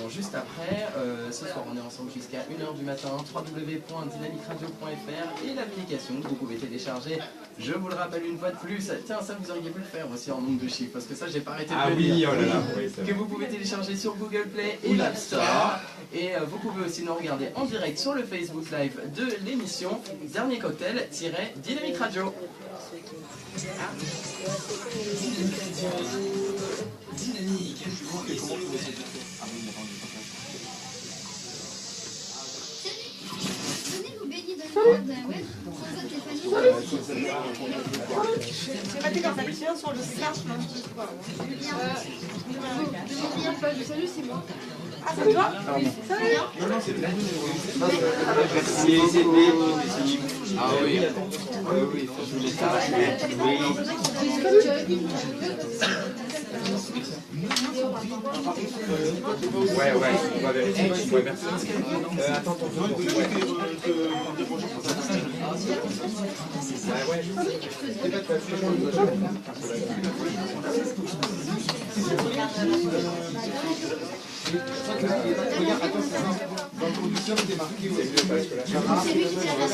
juste après. Ce soir, on est ensemble jusqu'à 1h du matin. www.dynamicradio.fr et l'application que vous pouvez télécharger. Je vous le rappelle une fois de plus. Tiens, ça vous auriez pu le faire aussi en nombre de chiffres parce que ça, j'ai pas arrêté de le dire. Ah oui, oh là là. Oui, Que vous pouvez télécharger sur Google Play et l'App Store. Et vous pouvez aussi nous regarder en direct sur le Facebook Live de l'émission Dernier Cocktail-Dynamique Radio. Venez vous baigner de l'eau. Ouais. C'est pas quand ça tient sur le slash, non? Julien Paul, salut, c'est moi. Ah, c'est toi? Salut. Non, c'est bien. Ah oui. Oui, je voulais ça. Ouais, on va vérifier. Ouais, merci. Attends, ton tour. Regarde, attends, c'est ça. Dans le conducteur, c'était marqué. C'est lui qui tient la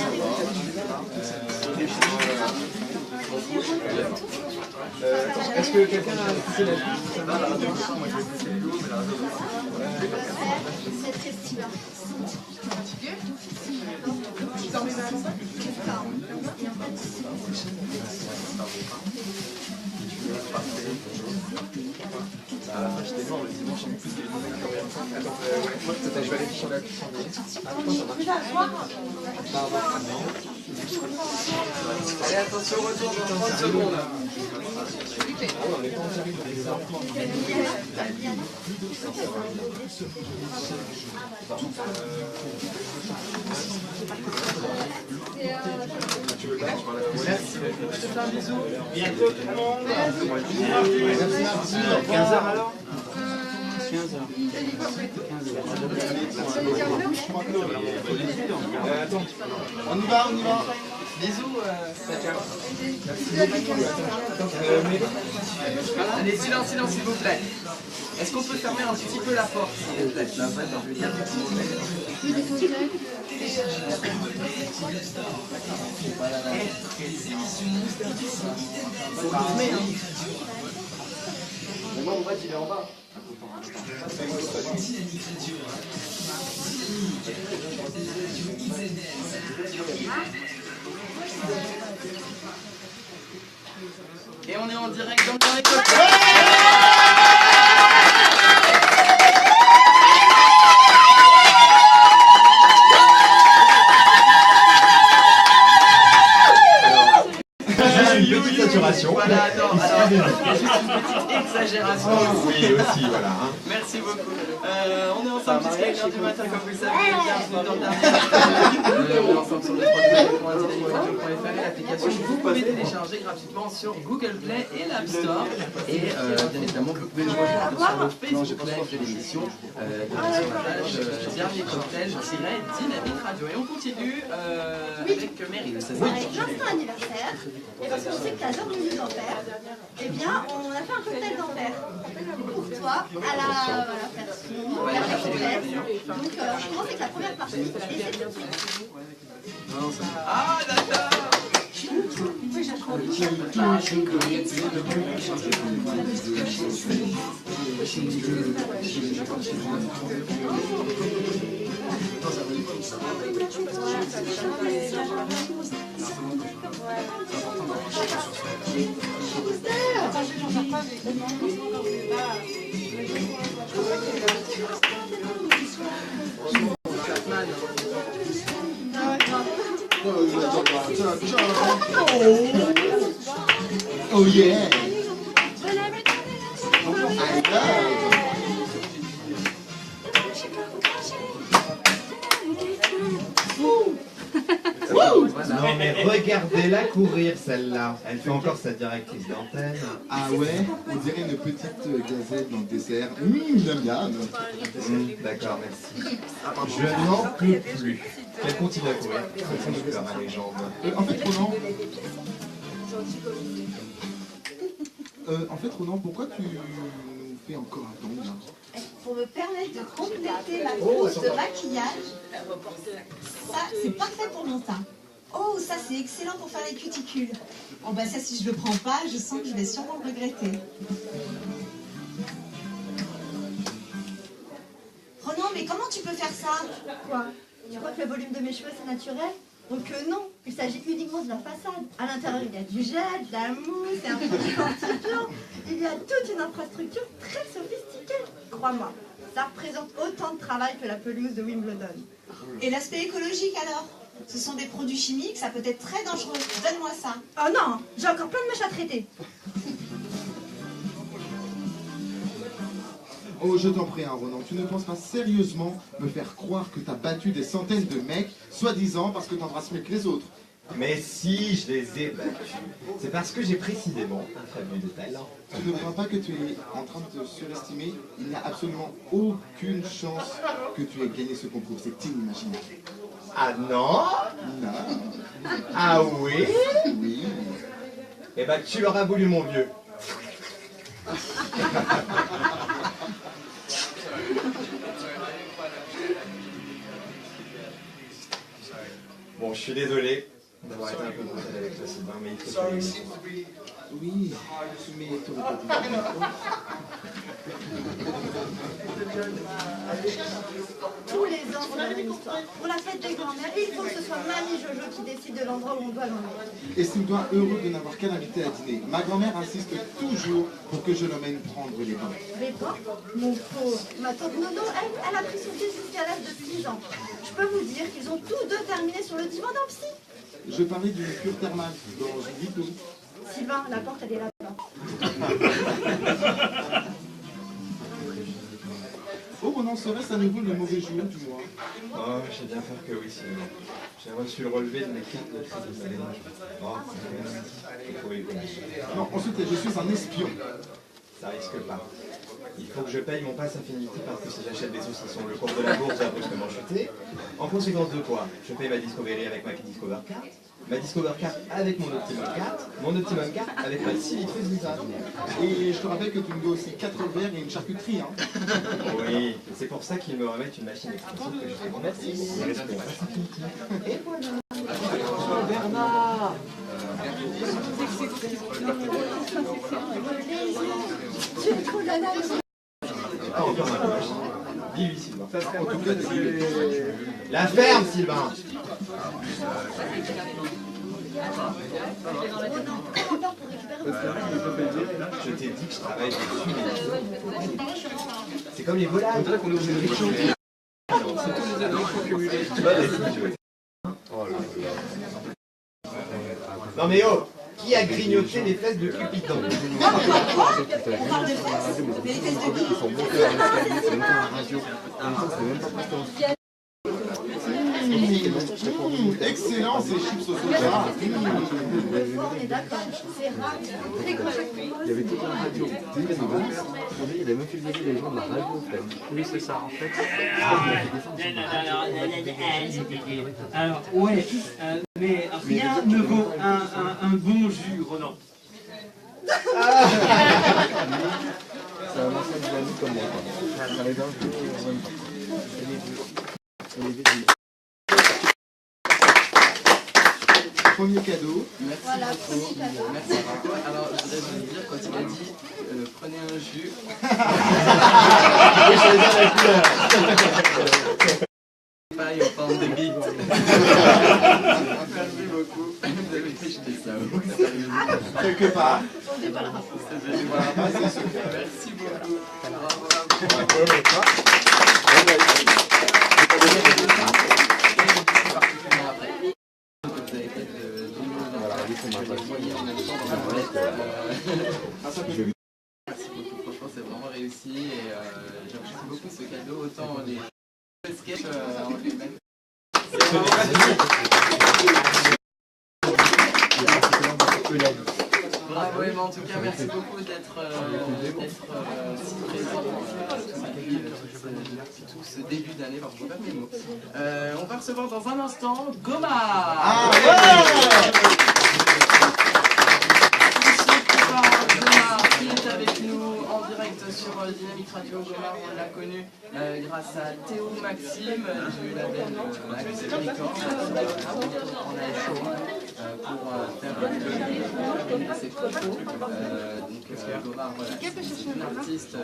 Est-ce que quelqu'un a poussé la vie? C'est très stylé. J'étais mort le dimanche en plus. Moi, je vais aller sur la cuisine. Allez, attention, retour dans 30 secondes. Merci, je te fais un bisou. Bientôt tout le monde. 15h alors 15h. Attends, on y va. Bisous. Allez, silence, silence, s'il vous plaît. Est-ce qu'on peut fermer un petit peu la porte, s'il vous plaît? Là, je veux dire. Mais moi, mon pote, il est en bas. Et on est en direct dans les cocktails. Une petite saturation. Voilà, attends, alors, il y a juste une petite exagération. Oui, aussi, voilà. Hein. Merci beaucoup. On est ensemble jusqu'à 1h du matin, comme vous le savez. Bienvenue dans le dernier. On est ensemble sur le www.dynamicradio.fr et l'application que vous pouvez télécharger gratuitement sur Google Play et l'App Store. Et bien évidemment, vous pouvez nous rejoindre sur le Facebook Live de l'émission, sur la page Dernier Cocktail, Dynamique Radio. Et on continue avec Meryl. Avec l'instant anniversaire, et parce qu'on sait que t'adores le musique d'enfer, eh bien, on a fait un cocktail d'enfer pour toi, à la version perfecte. Donc, je commence avec la première partie, et c'est tout de suite. Ah, d'accord! Oh yeah! Mais regardez-la courir, celle-là. Elle fait encore sa directrice d'antenne. Ah ouais? On dirait une petite gazelle dans le dessert. Miam miam. D'accord, merci. Je n'en peux plus. Elle continue à courir. C'est ça ma légende. En fait, Ronan, pourquoi tu nous fais encore un ton là? Pour me permettre de compléter ma trousse de maquillage. Ça, c'est parfait pour mon teint. Oh, ça c'est excellent pour faire les cuticules. Oh bah ça, si je le prends pas, je sens que je vais sûrement le regretter. Ronan, mais comment tu peux faire ça? Quoi? Tu crois que le volume de mes cheveux c'est naturel? Donc non, il s'agit uniquement de la façade. À l'intérieur, il y a du gel, de la mousse et un produit fortifiant. Il y a toute une infrastructure très sophistiquée. Crois-moi, ça représente autant de travail que la pelouse de Wimbledon. Et l'aspect écologique alors? Ce sont des produits chimiques, ça peut être très dangereux. Donne-moi ça. Oh non, j'ai encore plein de mèches à traiter. Oh, je t'en prie, hein, Ronan, tu ne penses pas sérieusement me faire croire que t'as battu des centaines de mecs, soi-disant parce que t'embrasses mieux que les autres? Mais si, je les ai battus. C'est parce que j'ai précisément un fabuleux talent. Tu ne crois pas que tu es en train de te surestimer? Il n'y a absolument aucune chance que tu aies gagné ce concours, c'est inimaginable. Ah non? Non. Ah oui? Oui. Eh ben, tu l'auras voulu, mon vieux. Bon, je suis désolé d'avoir été un peu brutal avec toi, Sylvain, mais il faut que tu... Oui, mais tu aurais pas dû. Tous les ans, on a la même histoire. Pour la fête des grands-mères, il faut que ce soit Mamie Jojo qui décide de l'endroit où on doit l'emmener. Estime-toi heureux de n'avoir qu'à l'inviter à dîner. Ma grand-mère insiste toujours pour que je l'emmène prendre les bains. Les bains? Mon pauvre. Ma tante Nono, elle a pris son fils jusqu'à l'âge de 6 ans. Je peux vous dire qu'ils ont tous deux terminé sur le divan d'un psy. Je parlais d'une cure thermale dans une vidéo. Sylvain, la porte, elle est là-bas. Oh, Ronan, serait-ce à nouveau le mauvais jour du mois? Oh, j'ai bien peur que oui, Sylvain. J'ai reçu le relevé de mes cartes de crédit. Oh, c'est faut rigoler. Non, ensuite, je suis un espion. Ça risque pas. Il faut que je paye mon pass Infinity parce que si j'achète des saucissons, le cours de la bourse va brusquement chuter. En conséquence de quoi, je paye ma Discovery avec ma Discover Card, ma Discover Card avec mon Optimum Card, mon Optimum Card avec ma 6 litres Visa. Et je te rappelle que tu me dois aussi 4 verres et une charcuterie. Hein. Oui, c'est pour ça qu'ils me remettent une machine exclusive que je vais remercier. Et voilà. Bernard. Ah, encore ma machine. Vive ici, Sylvain. La ferme, Sylvain. Je t'ai dit que je travaille dessus. C'est comme les volailles. On dirait qu'on est obligé de réchauffer. C'est tous les adresses cumulés. Non mais oh, qui a grignoté les fesses de Cupidon? On parle de fesses, mais les fesses de qui? Ils sont montés dans l'escalier, c'est monté dans la radio. En même temps, c'est même pas passé. Excellent ces chips au soja. On est d'accord, c'est rare. Il y avait toute la radio. Il y avait même filmé les gens de la radio en fait. Oui, c'est ça en fait. Alors, ouais, mais rien ne vaut un bon jus, Ronan. C'est un ancien de l'ami comme moi. Ça arrive un peu en même temps. Premier cadeau. Merci voilà, beaucoup. premier cadeau. Merci beaucoup. Alors, je voudrais vous dire, quand il a dit prenez un jus. J'ai choisi la couleur. Paille en forme de bite. Merci beaucoup. Vous avez jeté ça où? Quelque part. Merci beaucoup. Bravo. Merci beaucoup, franchement c'est vraiment réussi et j'apprécie beaucoup ce cadeau, autant les sketchs en lui-même. Bravo Emma, en tout cas merci beaucoup d'être si présent tout ce début d'année, parce que je ne mes mots. On va recevoir dans un instant Gomar. Ah Gomar qui est avec nous en direct sur Dynamique Radio. Gomar, on l'a connu grâce à Théo Maxime du label Maxime Records. On a échoué pour faire ses propos. Donc Gomar, voilà, c'est une artiste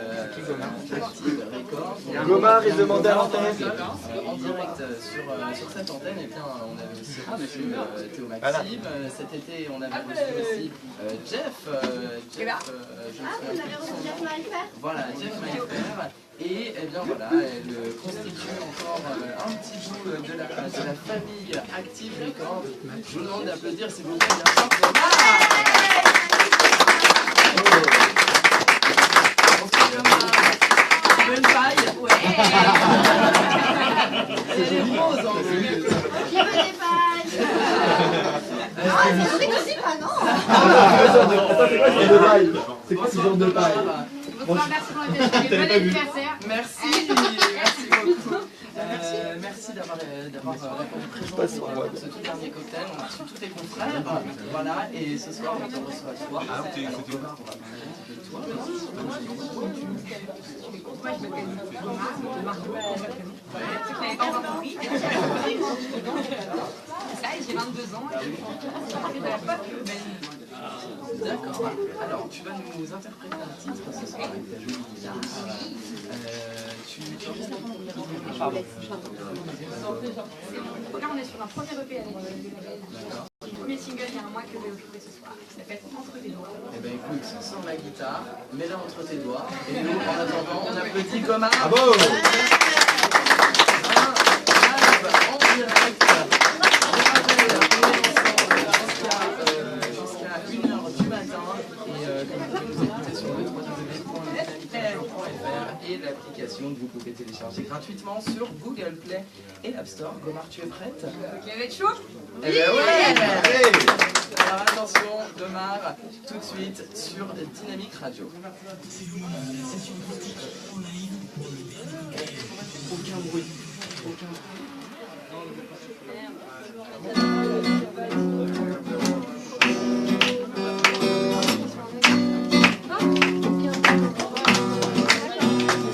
active Records. Gomar est demandé à l'antenne. En direct sur cette antenne, et bien on avait aussi reçu Théo Maxime. Cet été, on avait reçu aussi Jeff. Voilà, Jeff Maïfer. Et eh bien voilà, elle constitue encore un petit bout de la famille Active Records. Je vous demande d'applaudir s'il vous plaît, bien sûr. Tu veux une paille? Ouais. C'est des roses en plus. Qui veut des pailles? Ah, c'est vrai que c'est pas, non? C'est quoi ce genre de paille? Bonsoir, merci pour l'invitation. Bon anniversaire. Merci beaucoup. Merci d'avoir répondu présent pour ce tout dernier cocktail. On a reçu tous tes confrères. Voilà, et ce soir, on te reçoit toi. Alors, Gomar, on va parler un petit peu de toi. Moi, je m'appelle Marco. C'est que n'avez pas encore compris. C'est ça, j'ai 22 ans. Et je fais de la pop urbaine. D'accord. Alors, tu vas nous interpréter un titre ce soir avec ta jolie guitare. Tu enregistres ton premier Là, on est sur un premier EP avec le premier single il y a un mois que je vais vous jouer ce soir. Ça s'appelle Entre tes doigts. Eh bien, écoute, sors la guitare, mets-la entre tes doigts. Et nous, en attendant, on applaudit Gomar. Bravo! En direct. Jusqu'à 1h du matin. Et comme vous pouvez nous écouter sur le www.dynamiqueradio.fr et l'application que vous pouvez télécharger gratuitement sur Google Play et l'App Store. Gomar, tu es prête? Ok, vous êtes chaud? Eh bien ouais! Alors attention, Domar, tout de suite sur Dynamique Radio. C'est le moment de la session mystique en live dans le dernier cocktail. Aucun bruit. Aucun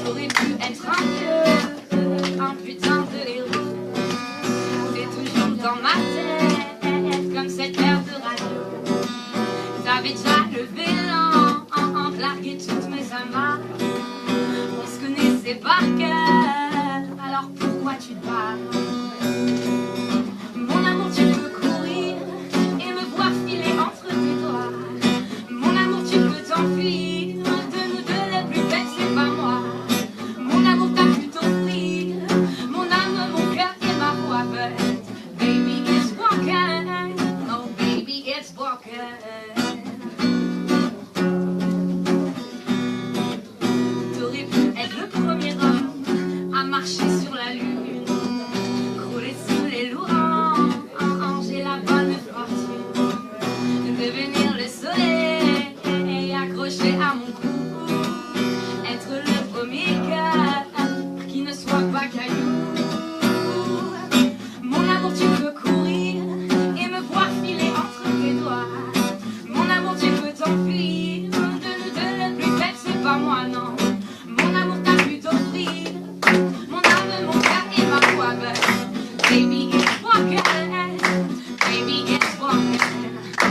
J'aurais pu être un dieu, un putain de héros. T'es toujours dans ma tête, comme cette heure de radio. T'avais déjà levé l'an, largué toutes mes amarres. On se connaissait par cœur, alors pourquoi tu te bats? Mon amour, tu peux courir et me voir filer entre tes doigts. Mon amour, tu peux t'enfuir, de nous deux les plus belles, c'est pas moi. Mon amour, t'as pu t'offrir, mon âme, mon cœur et ma voix. But baby, it's broken, oh baby, it's broken. T'aurais pu être le premier homme à marcher sur la lune, crouler sous les louanges et la bonne fortune, devenir le soleil et accrocher à mon cou, être le premier cœur qui ne soit pas caillou. Mon amour, tu peux courir et me voir filer entre tes doigts. Mon amour, tu peux t'enfuir, de nous deux le plus belle, c'est pas moi, non. Mon amour, t'as pu t'offrir, mon âme, mon cœur et ma voix. But baby, it's broken, baby, it's broken.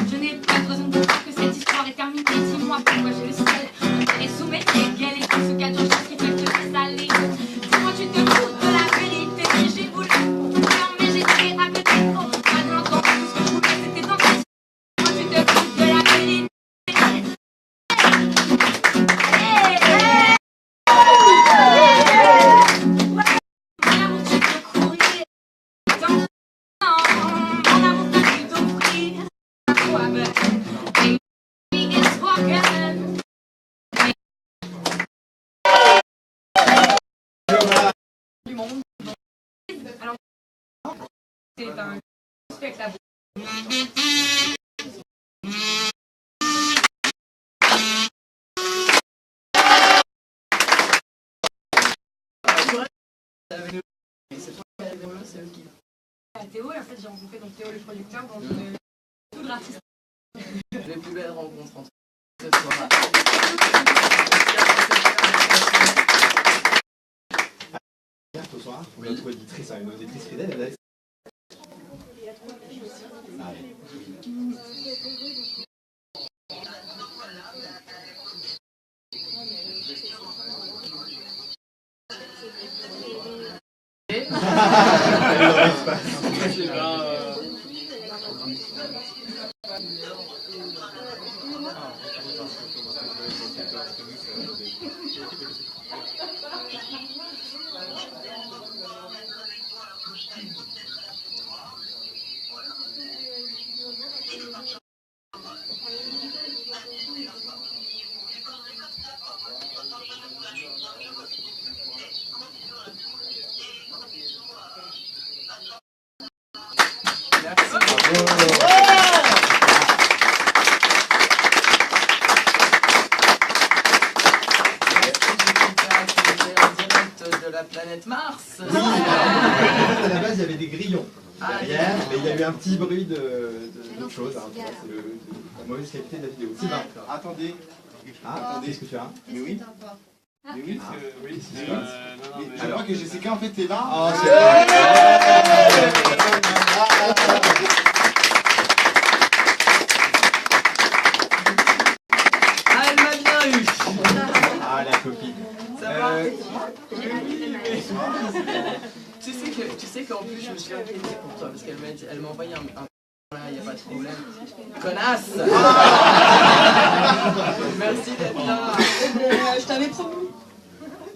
Je n'ai pas besoin de dire que cette histoire est terminée. Dis-moi pourquoi j'ai le ciel enterré sous mes pieds. Quel est ce cadeau qui peuvent te désaler? Dis-moi, tu te fous de la vérité. J'ai voulu faire, mais j'ai tiré à côté. Oh, pas de l'entendre, tout ce que je voulais c'était dans tes yeux. Dis-moi, tu te fous de la vérité. Mon amour, tu peux courir. Mon amour, t'as pu t'offrir. Quoi, but baby, it's broken. Alors, c'est un spectacle. Théo, et en fait j'ai rencontré donc Théo le producteur dans une foudre artistique. Les plus belles rencontres entre ce soir. Ce soir, notre auditrice, une auditrice fidèle, elle a... De la planète Mars. Oui, à la base il y avait des grillons derrière, mais il y a eu un petit bruit d'autre chose. Hein, c'est la mauvaise qualité de la vidéo. Sylvain, attendez. Attendez, est-ce que tu as? Mais oui. Mais oui, oui. Je crois que Jessica en fait est là. Oh, c'est Ah, elle m'a bien eu. Ah, la copine. Ça va? Tu sais qu'en plus je me suis inquiété pour toi parce qu'elle m'a envoyé un là, il n'y a pas de problème. Connasse. Merci d'être là. Je t'avais promis.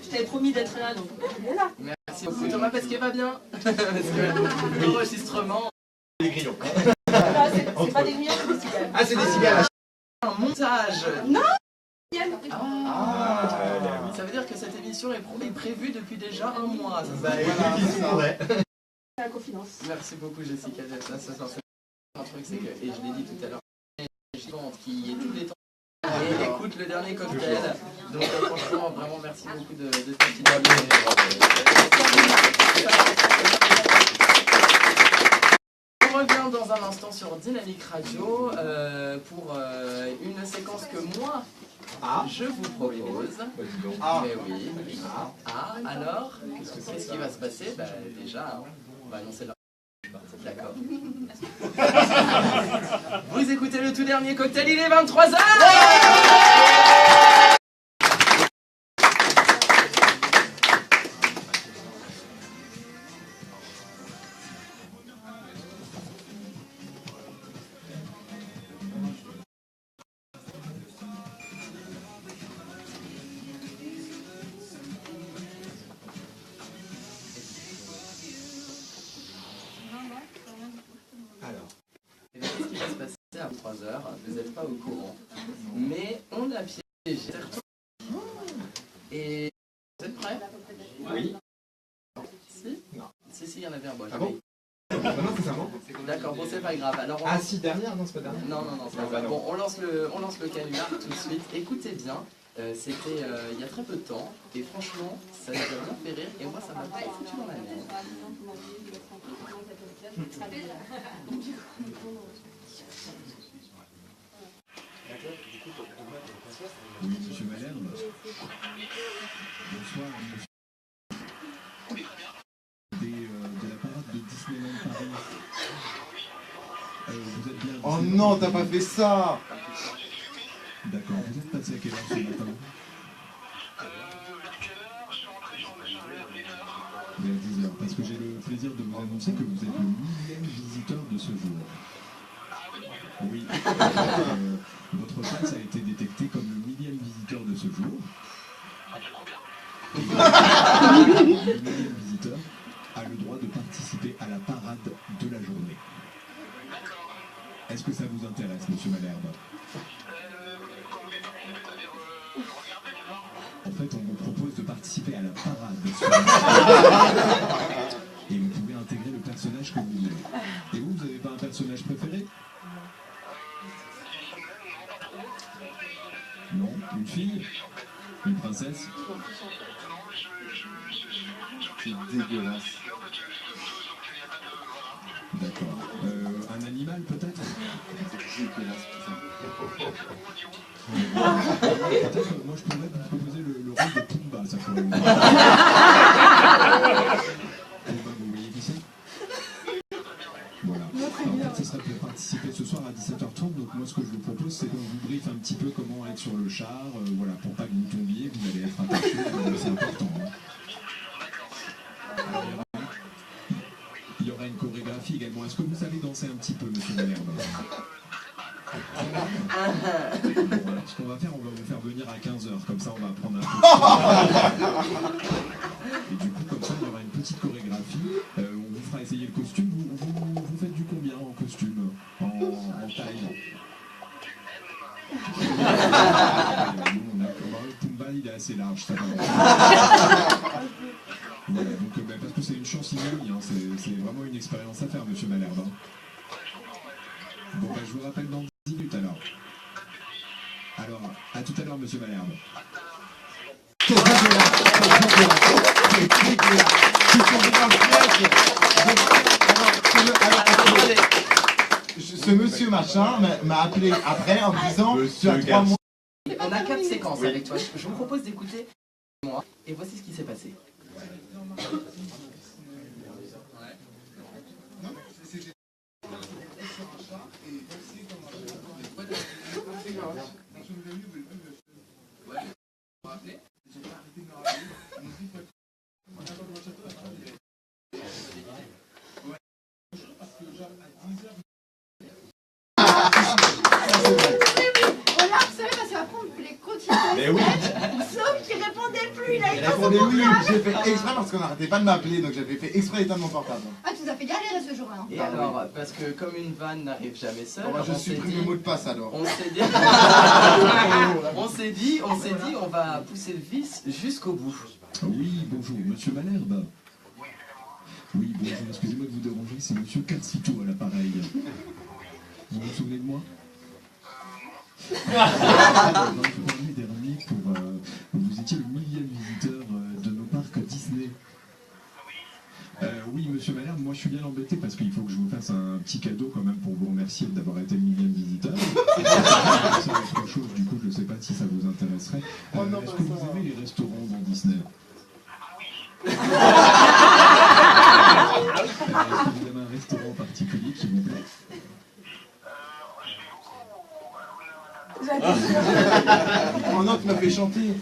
Je t'avais promis d'être là, donc elle est là. Merci beaucoup Thomas parce qu'elle va bien. Parce que l'enregistrement... Des grillons. C'est pas des grillons, c'est des cigales. Ah, c'est des cigales. Un montage. Non. Ça veut dire que cette émission est prévue depuis déjà un mois. Ouais. C'est la confidence. Merci beaucoup Jessica. Ça, c'est un truc, c'est que, et je l'ai dit tout à l'heure, qui est tous les temps et écoute le dernier cocktail. Donc franchement, vraiment merci beaucoup de ta fidélité. On revient dans un instant sur Dynamique Radio pour une séquence que moi je vous propose. Mais oui. Alors, qu'est-ce qui va se passer? Déjà, on va annoncer la... D'accord. Vous écoutez le tout dernier cocktail, il est 23h. Qu'est-ce qui va se passer à 23h? Vous n'êtes pas au courant. Mais on a piégé. Et vous êtes prêts? Oui. Si? Non. Si, il y en avait un. Bon, ah bon? Non, c'est ça, bon. D'accord, bon, c'est pas grave. Alors, ah, si, dernière? Non, c'est pas dernière. Non, c'est pas grave. Bon, on lance le canular tout de suite. Écoutez bien. C'était il y a très peu de temps. Et franchement, ça nous a bien fait rire. Et moi, ça m'a pas foutu dans la merde. Oui, monsieur Malherbe. Bonsoir, monsieur. De la parade de Disneyland Paris. Vous êtes bien... Oh non, t'as pas fait ça! D'accord, vous êtes passé à quelle heure ce matin? Vers 10h, parce que j'ai le plaisir de vous annoncer que vous êtes le 1000e visiteur de ce jour. Oui, votre face a été détectée comme le 1000e visiteur de ce jour. Le 1000e visiteur a le droit de participer à la parade de la journée. Est-ce que ça vous intéresse, monsieur Malherbe? En fait, on vous propose de participer à la parade. Et vous pouvez intégrer le personnage que vous voulez. Et vous n'avez pas un personnage préféré? Non? Une fille? Une princesse? C'est dégueulasse. D'accord. Un animal peut-être? C'est dégueulasse, putain. Peut-être, moi je pourrais vous proposer le rôle de Pumba, ça pourrait vous... Pumba, vous voyez qui c'est? Voilà. En fait, ce serait pour participer ce soir à 17h30, donc moi ce que je vous propose, c'est qu'on vous briefe un petit peu comment être sur le char, voilà, pour pas que vous tombiez, vous allez être attaché, c'est important. Hein. Alors, il y aura une chorégraphie également. Est-ce que vous savez danser un petit peu, monsieur Malherbe? Bon, alors ce qu'on va faire, on va vous faire venir à 15h, comme ça on va apprendre un peu. Et du coup, comme ça, il y aura une petite chorégraphie. On vous fera essayer le costume. Vous faites du combien en costume? En taille? Pumba, il est assez large, ça va. Voilà, donc, parce que c'est une chance inouïe, hein, c'est vraiment une expérience à faire, monsieur Malherbe. Hein. Bon, je vous rappelle dans 10 minutes alors. Alors, à tout à l'heure, monsieur Malherbe. Ce monsieur machin m'a appelé après en me disant tu as 3 mois. On a 4 séquences avec toi. Je vous propose d'écouter moi. Et voici ce qui s'est passé. Mais oui. Sauf qu'il répondait plus, il a Il éteint son répondait oui, portable. j'ai fait exprès parce qu'on n'arrêtait pas de m'appeler, donc j'avais fait exprès d'éteindre mon portable. Ah, tu nous as fait galérer ce jour-là. Et alors, parce que comme une vanne n'arrive jamais seule, Bon, bah, je supprime le mot de passe alors. on s'est dit, on va pousser le vice jusqu'au bout. Oui, bonjour, monsieur Malherbe. Oui, bonjour, excusez-moi de vous déranger, c'est monsieur Catsito à l'appareil. Vous vous souvenez de moi? Vendredi dernier, vous étiez le 1000e visiteur de nos parcs Disney. Oui, monsieur Malherbe, moi je suis bien embêté parce qu'il faut que je vous fasse un petit cadeau quand même pour vous remercier d'avoir été le 1000e visiteur. C'est autre chose, du coup, je ne sais pas si ça vous intéresserait. Est-ce que vous aimez les restaurants dans Disney? Est-ce que vous avez un restaurant particulier qui vous plaît? Oh non, tu m'as fait chanter.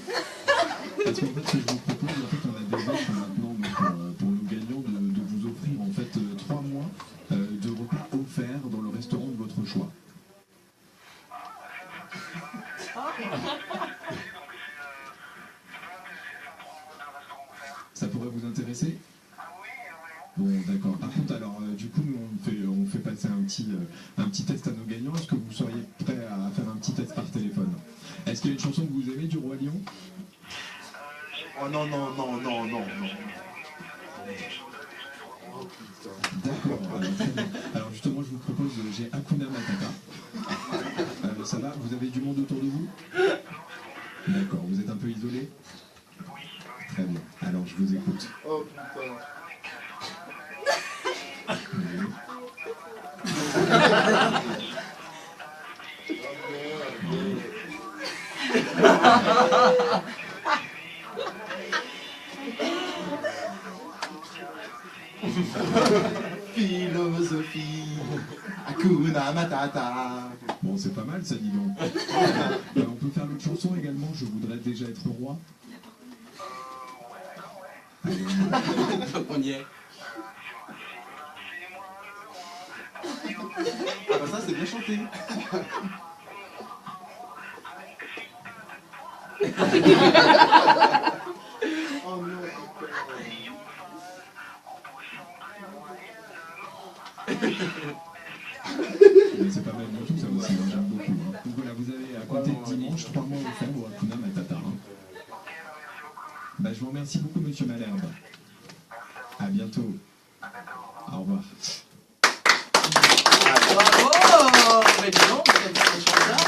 Parce qu'en fait, ce que je vous propose, en fait, on a des offres maintenant pour nos gagnants de vous offrir en fait 3 mois de repas offerts dans le restaurant de votre choix. Ça pourrait vous intéresser? Bon, d'accord. Par contre, alors, du coup, nous, on fait passer un petit test à nos gagnants. Est-ce que vous seriez prêts à faire un petit test par téléphone? Est-ce qu'il y a une chanson que vous aimez du Roi Lion? Oh non, non, non, non, non, non. D'accord. Alors, justement, je vous propose, j'ai Hakuna Matata. Ça va? Vous avez du monde autour de vous? D'accord. Vous êtes un peu isolé? Très bien. Alors, je vous écoute. Oh putain. Philosophie, Hakuna Matata. Bon, c'est pas mal ça, dis donc. On peut faire l'autre chanson également, je voudrais déjà être roi. Allez, on y est. Ah bah ça c'est bien chanté. Oh non. Mais c'est pas mal du tout ça aussi, hein, j'aime beaucoup. Hein. Donc voilà, vous avez à compter de dimanche 3 mois au fond pour Hakuna Matata. Hein. Bah, je vous remercie beaucoup, monsieur Malherbe. À bientôt. Au revoir. Bravo! Mais dis donc, vous êtes un chanteur.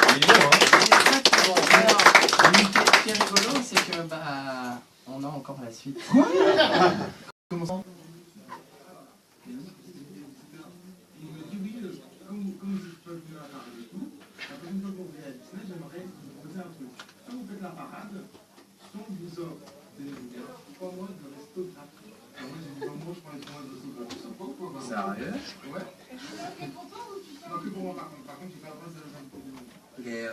Il est bien, hein? Bon, alors, ce qui est rigolo, c'est que, on a encore la suite. Quoi? Comment ça? Comme je peux venir à parler et tout, la prochaine fois qu'on vient à Disney, j'aimerais vous proposer un truc. Soit vous faites la parade, soit on vous offre des 3 mois de resto gratuit. Alors moi j'ai dit 3 mois, je prends les 3 mois de resto gratuit, ça peut quoi? Sérieux? Ouais. Non, que pour moi par contre. Par contre, j'ai pas le droit de faire un peu de monde. Mais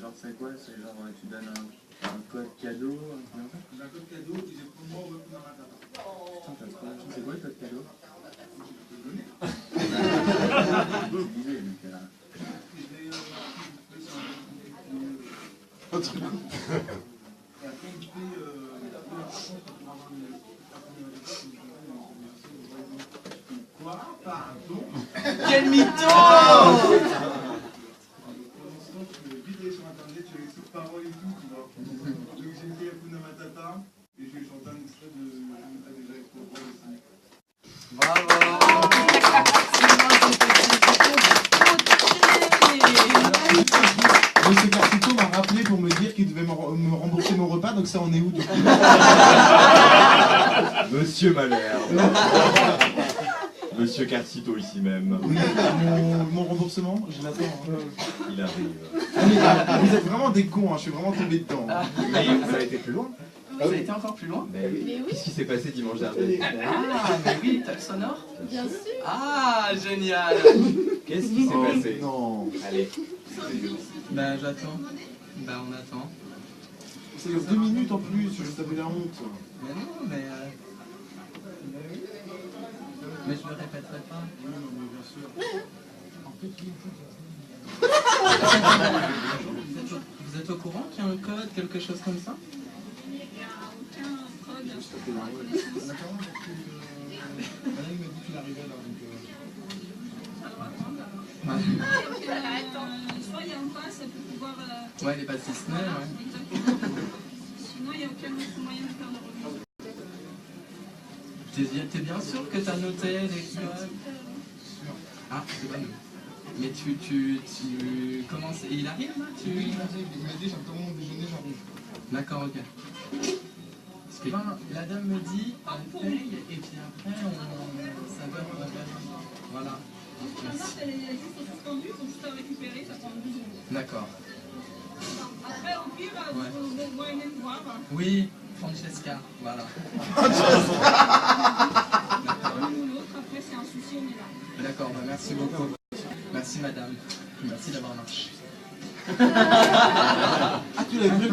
genre c'est quoi? C'est genre tu donnes un code cadeau, un truc comme ça? J'ai un code cadeau et j'ai 3 mois au Hakuna Matata. Putain, t'as trop de chance. C'est quoi le code cadeau? Un truc. Quoi? Pardon? Quel mytho! Sur internet, j'ai les paroles et tout, tu vois. Donc j'ai fait Hakuna Matata et je vais chanter un extrait de Je mettrai déjà avec toi aussi. Bravo! Monsieur Cartito m'a rappelé pour me dire qu'il devait me rembourser mon repas, donc ça on est où du coup? Monsieur Malherbe. Monsieur Carcito ici même. Oui, mon remboursement, je l'attends. Hein. Il arrive. Vous êtes vraiment des cons, hein, je suis vraiment tombé dedans. Hein. Mais ça a été plus loin. Ça a été encore plus loin? Mais oui. Qu'est-ce qui s'est passé dimanche dernier? Ah, mais oui, t'as le sonore? Bien sûr. Ah, génial! Qu'est-ce qui s'est passé? Non. Allez. Bah, j'attends. Bah, on attend. Ça dure 2 minutes en plus, je t'avais la honte. Mais non, mais je le répéterai pas. Bien sûr. Vous êtes au courant qu'il y a un code, quelque chose comme ça? Soit il y a un pass pour pouvoir... Ouais, les passes Disney, ouais. Sinon, il n'y a aucun autre moyen de faire le revenu. T'es bien sûr que t'as noté les codes? Ah, c'est bon. Mais tu commences... Et il arrive là Oui, il m'a dit j'attends mon déjeuner, j'arrive. D'accord, ok. Parce que la dame me dit, elle paye, et puis après, ça donne... Voilà. La carte, elle est juste suspendue, il faut juste la récupérer, ça prend 12 secondes. D'accord. Après, au pire, vous voyez me voir. Oui, Francesca, voilà. L'une ou l'autre, après, c'est un souci, on est là. D'accord, bah merci beaucoup. Merci madame. Merci d'avoir marché. Ah, tu l'as vu?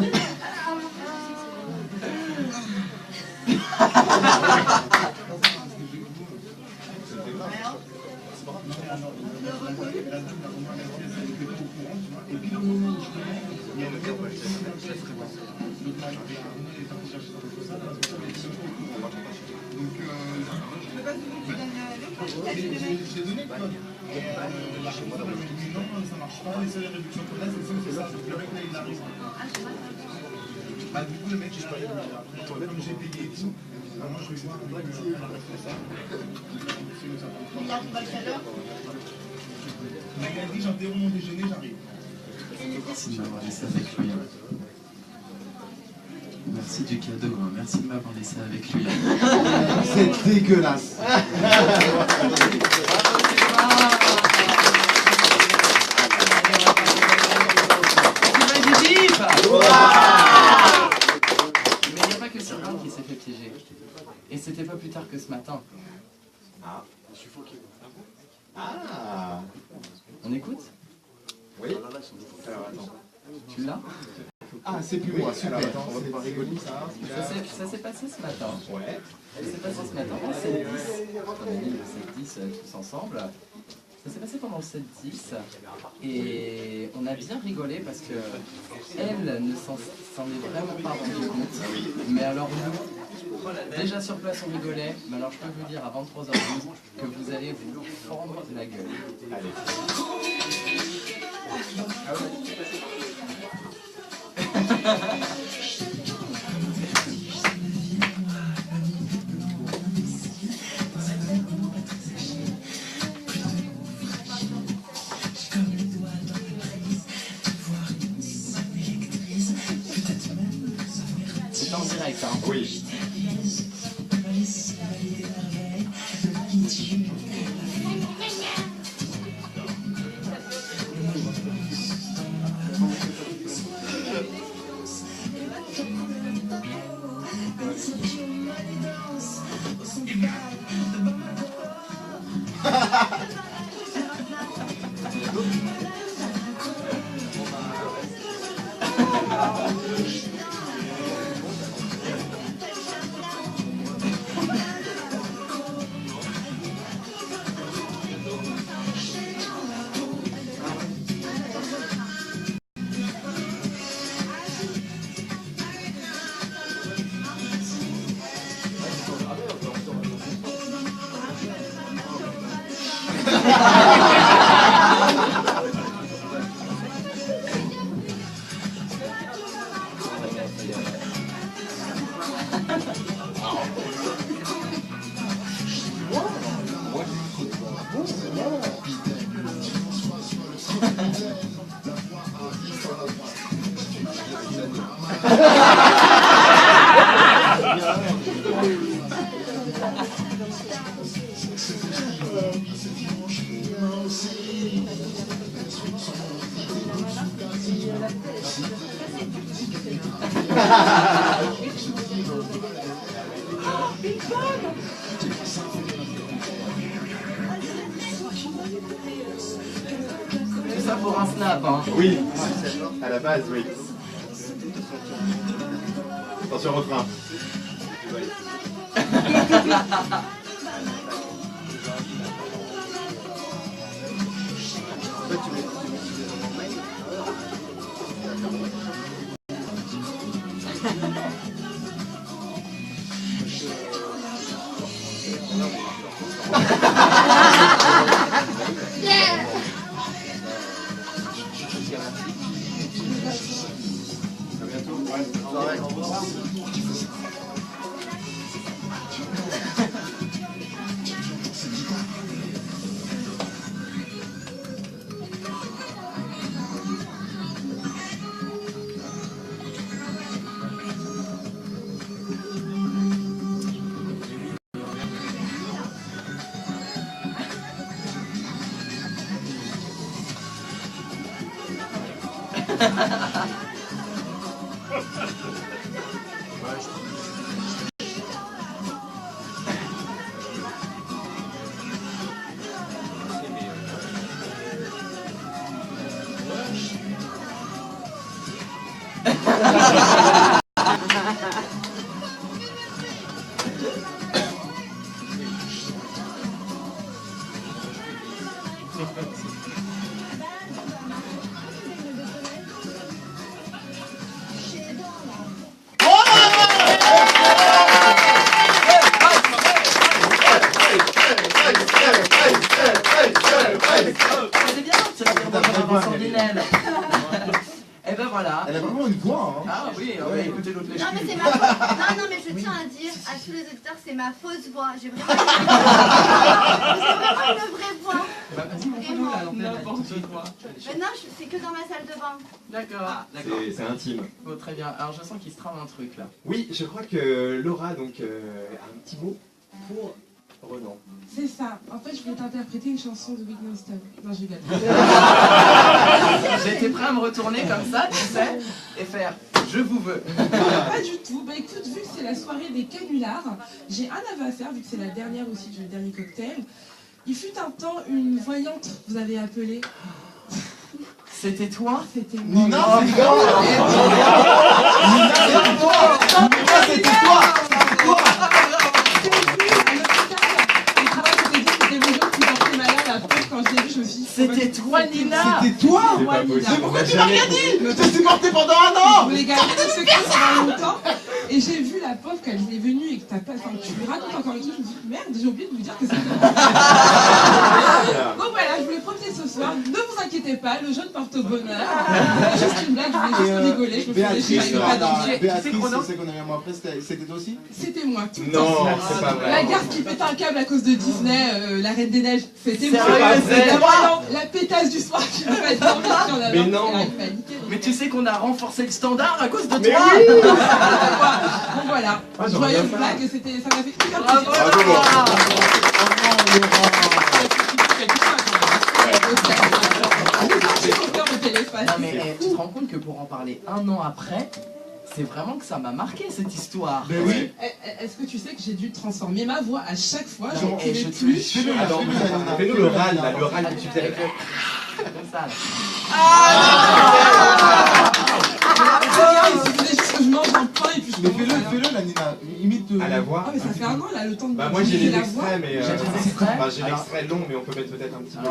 Et puis le moment où je connais, il y a le gars qui est très bon. Donc là, il y a un est parti chercher tout ça, donc j'ai donné le code. La responsable me dit non, ça marche pas, les seules réductions qu'on a, c'est ça, c'est que le mec là il arrive. Bah du coup le mec il arrive, après comme j'ai payé et tout, moi je vais voir avec la responsable. Il arrive à quelle heure? Il m'a dit j'interromps mon déjeuner, j'arrive. Merci de m'avoir laissé avec lui. Merci du cadeau, hein. Merci de m'avoir laissé avec lui. C'est dégueulasse. Mais il n'y a pas que Sylvain qui s'est fait piéger. Et c'était pas plus tard que ce matin. Ah, je suis foqué. Ah. On écoute? Oui. Alors attends. Tu l'as? Ah, c'est plus moi, super. Alors, attends, on va pas rigoler ça. Ça s'est passé ce matin. Ouais. Ça s'est passé ce matin au 7-10. On a mis le 7-10 tous ensemble. Ça s'est passé pendant le 7-10 et on a bien rigolé parce que elle ne s'en est vraiment pas rendue compte. Mais alors nous, déjà sur place on rigolait, mais alors je peux vous dire à 23h12 que vous allez vous fendre la gueule. Allez. C'est en direct, hein? Oui. Tout ça pour un snap, hein? Oui, à la base, oui. Attention, refrain. C'est bien, c'est la première fois qu'on Vincent Vinel. Et ben voilà. Elle a vraiment une voix, hein. Ah oui, on va écouter l'autre Non mais c'est ma non mais je tiens à dire à tous les auditeurs c'est ma fausse voix. J'ai vraiment une vraie voix. Bah vas-y, montre-nous là, n'importe quoi. Mais non, c'est que dans ma salle de bain. D'accord. C'est intime. Bon, très bien. Alors je sens qu'il se trame un truc là. Oui, je crois que Laura donc a un petit mot pour Renan. C'est ça. En fait, je voulais t'interpréter une chanson de Whitney Houston. Non, je rigole. J'étais prêt à me retourner comme ça, tu sais, et faire « je vous veux ». Pas du tout. Bah écoute, vu que c'est la soirée des canulars, j'ai un aveu à faire, vu que c'est la dernière aussi du dernier cocktail. Il fut un temps une voyante, vous avez appelé. C'était toi? C'était moi. Nina, c'est toi. Nina, c'était toi. Nina, c'était toi. C'était toi, Nina. C'était toi. Mais pourquoi tu m'as rien dit? Je t'ai supporté pendant un an. Je voulais garder le secret pendant longtemps. Et j'ai vu la pauvre quand elle est venue et que t'as pas... Enfin, tu lui racontes encore le truc, je me dis merde, j'ai oublié de vous dire que c'était moi. Donc voilà, je voulais profiter ce soir. Ne vous inquiétez pas, le jeu porte au bonheur. C'est juste une blague, je voulais juste rigoler. Je me faisais pas danger. Béatrice, c'est qu'on avait un mois après, c'était toi aussi? C'était moi, tout le Non, temps. c'est pas vrai. La garce qui pète un câble à cause de Disney, la Reine des Neiges, c'était moi. C'était moi. La pétasse du soir qui me fait dormir si on avait Mais non. Mais tu sais qu'on a renforcé le standard à cause de Mais toi. oui. Bon voilà, joyeuse blague, ça m'a fait hyper Bravo, plaisir. Laura. Non mais tu te rends compte que pour en parler un an après, c'est vraiment que ça m'a marqué cette histoire. Ben oui. Est-ce que tu sais que j'ai dû transformer ma voix à chaque fois? Non, Je ne et je pouvais te plus. jure. Alors, fais-nous le râle, là, le râle que tu faisais avec le... Comme ça là. Il suffisait juste que je mange un pain et puis je Mais fais-le, la Nina. Imite. À la voix. Ah mais ça fait un an là, le temps de Bah moi j'ai les la voix. extraits, mais... J'ai des extraits. Bah, j'ai l'extrait long, mais on peut mettre peut-être un petit peu.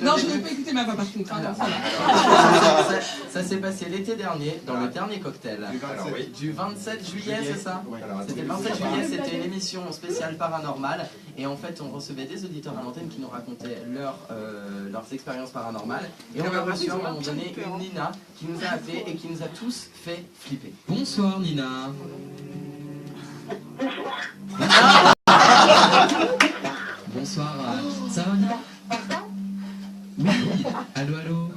Non, je ne veux pas écouter ma voix par contre. Attends, ça va. Ça s'est passé l'été dernier, dans le dernier cocktail. Du 27 juillet, c'est ça? C'était le 27 juillet, c'était une émission spéciale paranormale. Et en fait, on recevait des auditeurs à l'antenne qui nous racontaient leurs expériences paranormales. Et on a reçu à un moment donné une Nina qui nous a appelés et qui nous a tous fait flipper. Bonsoir Nina. Bonsoir. Ça va Nina? Oui. Allô, allô.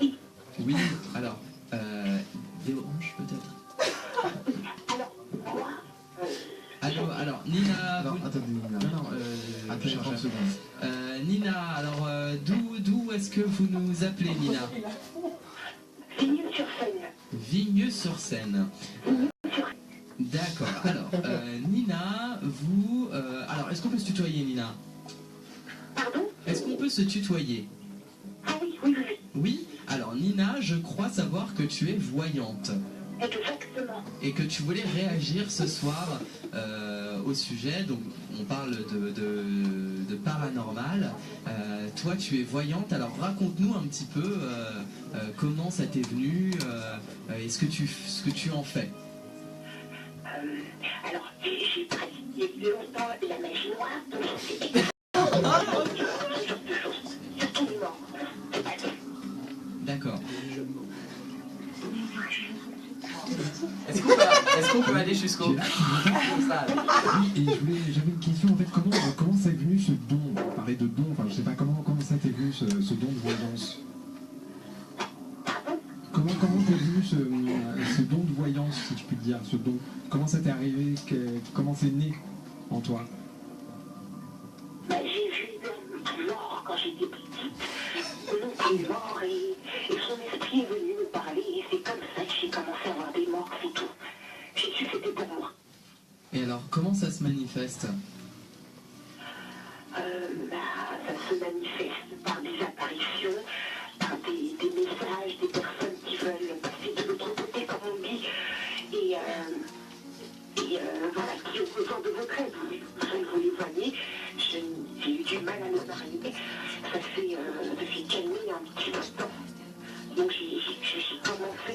Oui. Alors, des oranges peut-être. Allô, alors Nina. Non, attendez, Nina. Non, Attends 30 secondes. Nina, alors d'où est-ce que vous nous appelez Nina? Vigneux-sur-Seine. D'accord. Alors, Nina, vous... alors, est-ce qu'on peut se tutoyer, Nina? Pardon? Est-ce qu'on peut se tutoyer? Ah oui, oui, oui. Oui? Alors, Nina, je crois savoir que tu es voyante. Exactement. Et que tu voulais réagir ce soir au sujet, donc on parle de paranormal. Toi, tu es voyante, alors raconte-nous un petit peu comment ça t'est venu et ce que tu en fais. Alors, j'ai pratiqué longtemps la magie noire, donc je sais ce genre de choses, surtout les morts. D'accord. Est-ce qu'on peut aller jusqu'au... Comme ça, là. Oui, et j'avais une question en fait, comment c'est venu ce don? On parlait de don, enfin je sais pas comment ça t'est venu ce don de voyance? Comment t'est venu ce don de voyance, si je puis te dire, ce don? Comment ça t'est arrivé? Comment c'est né en toi? Bah, j'ai vu un mort quand j'étais petite. L'autre est mort et son esprit est venu me parler. comment ça se manifeste? Ça se manifeste par des apparitions, par des messages, des personnes qui veulent passer de l'autre côté, comme on dit, et voilà, qui ont besoin de votre aide. Vous les voyez, j'ai eu du mal à me marier, ça s'est calmé un petit peu de temps. Donc j'ai commencé,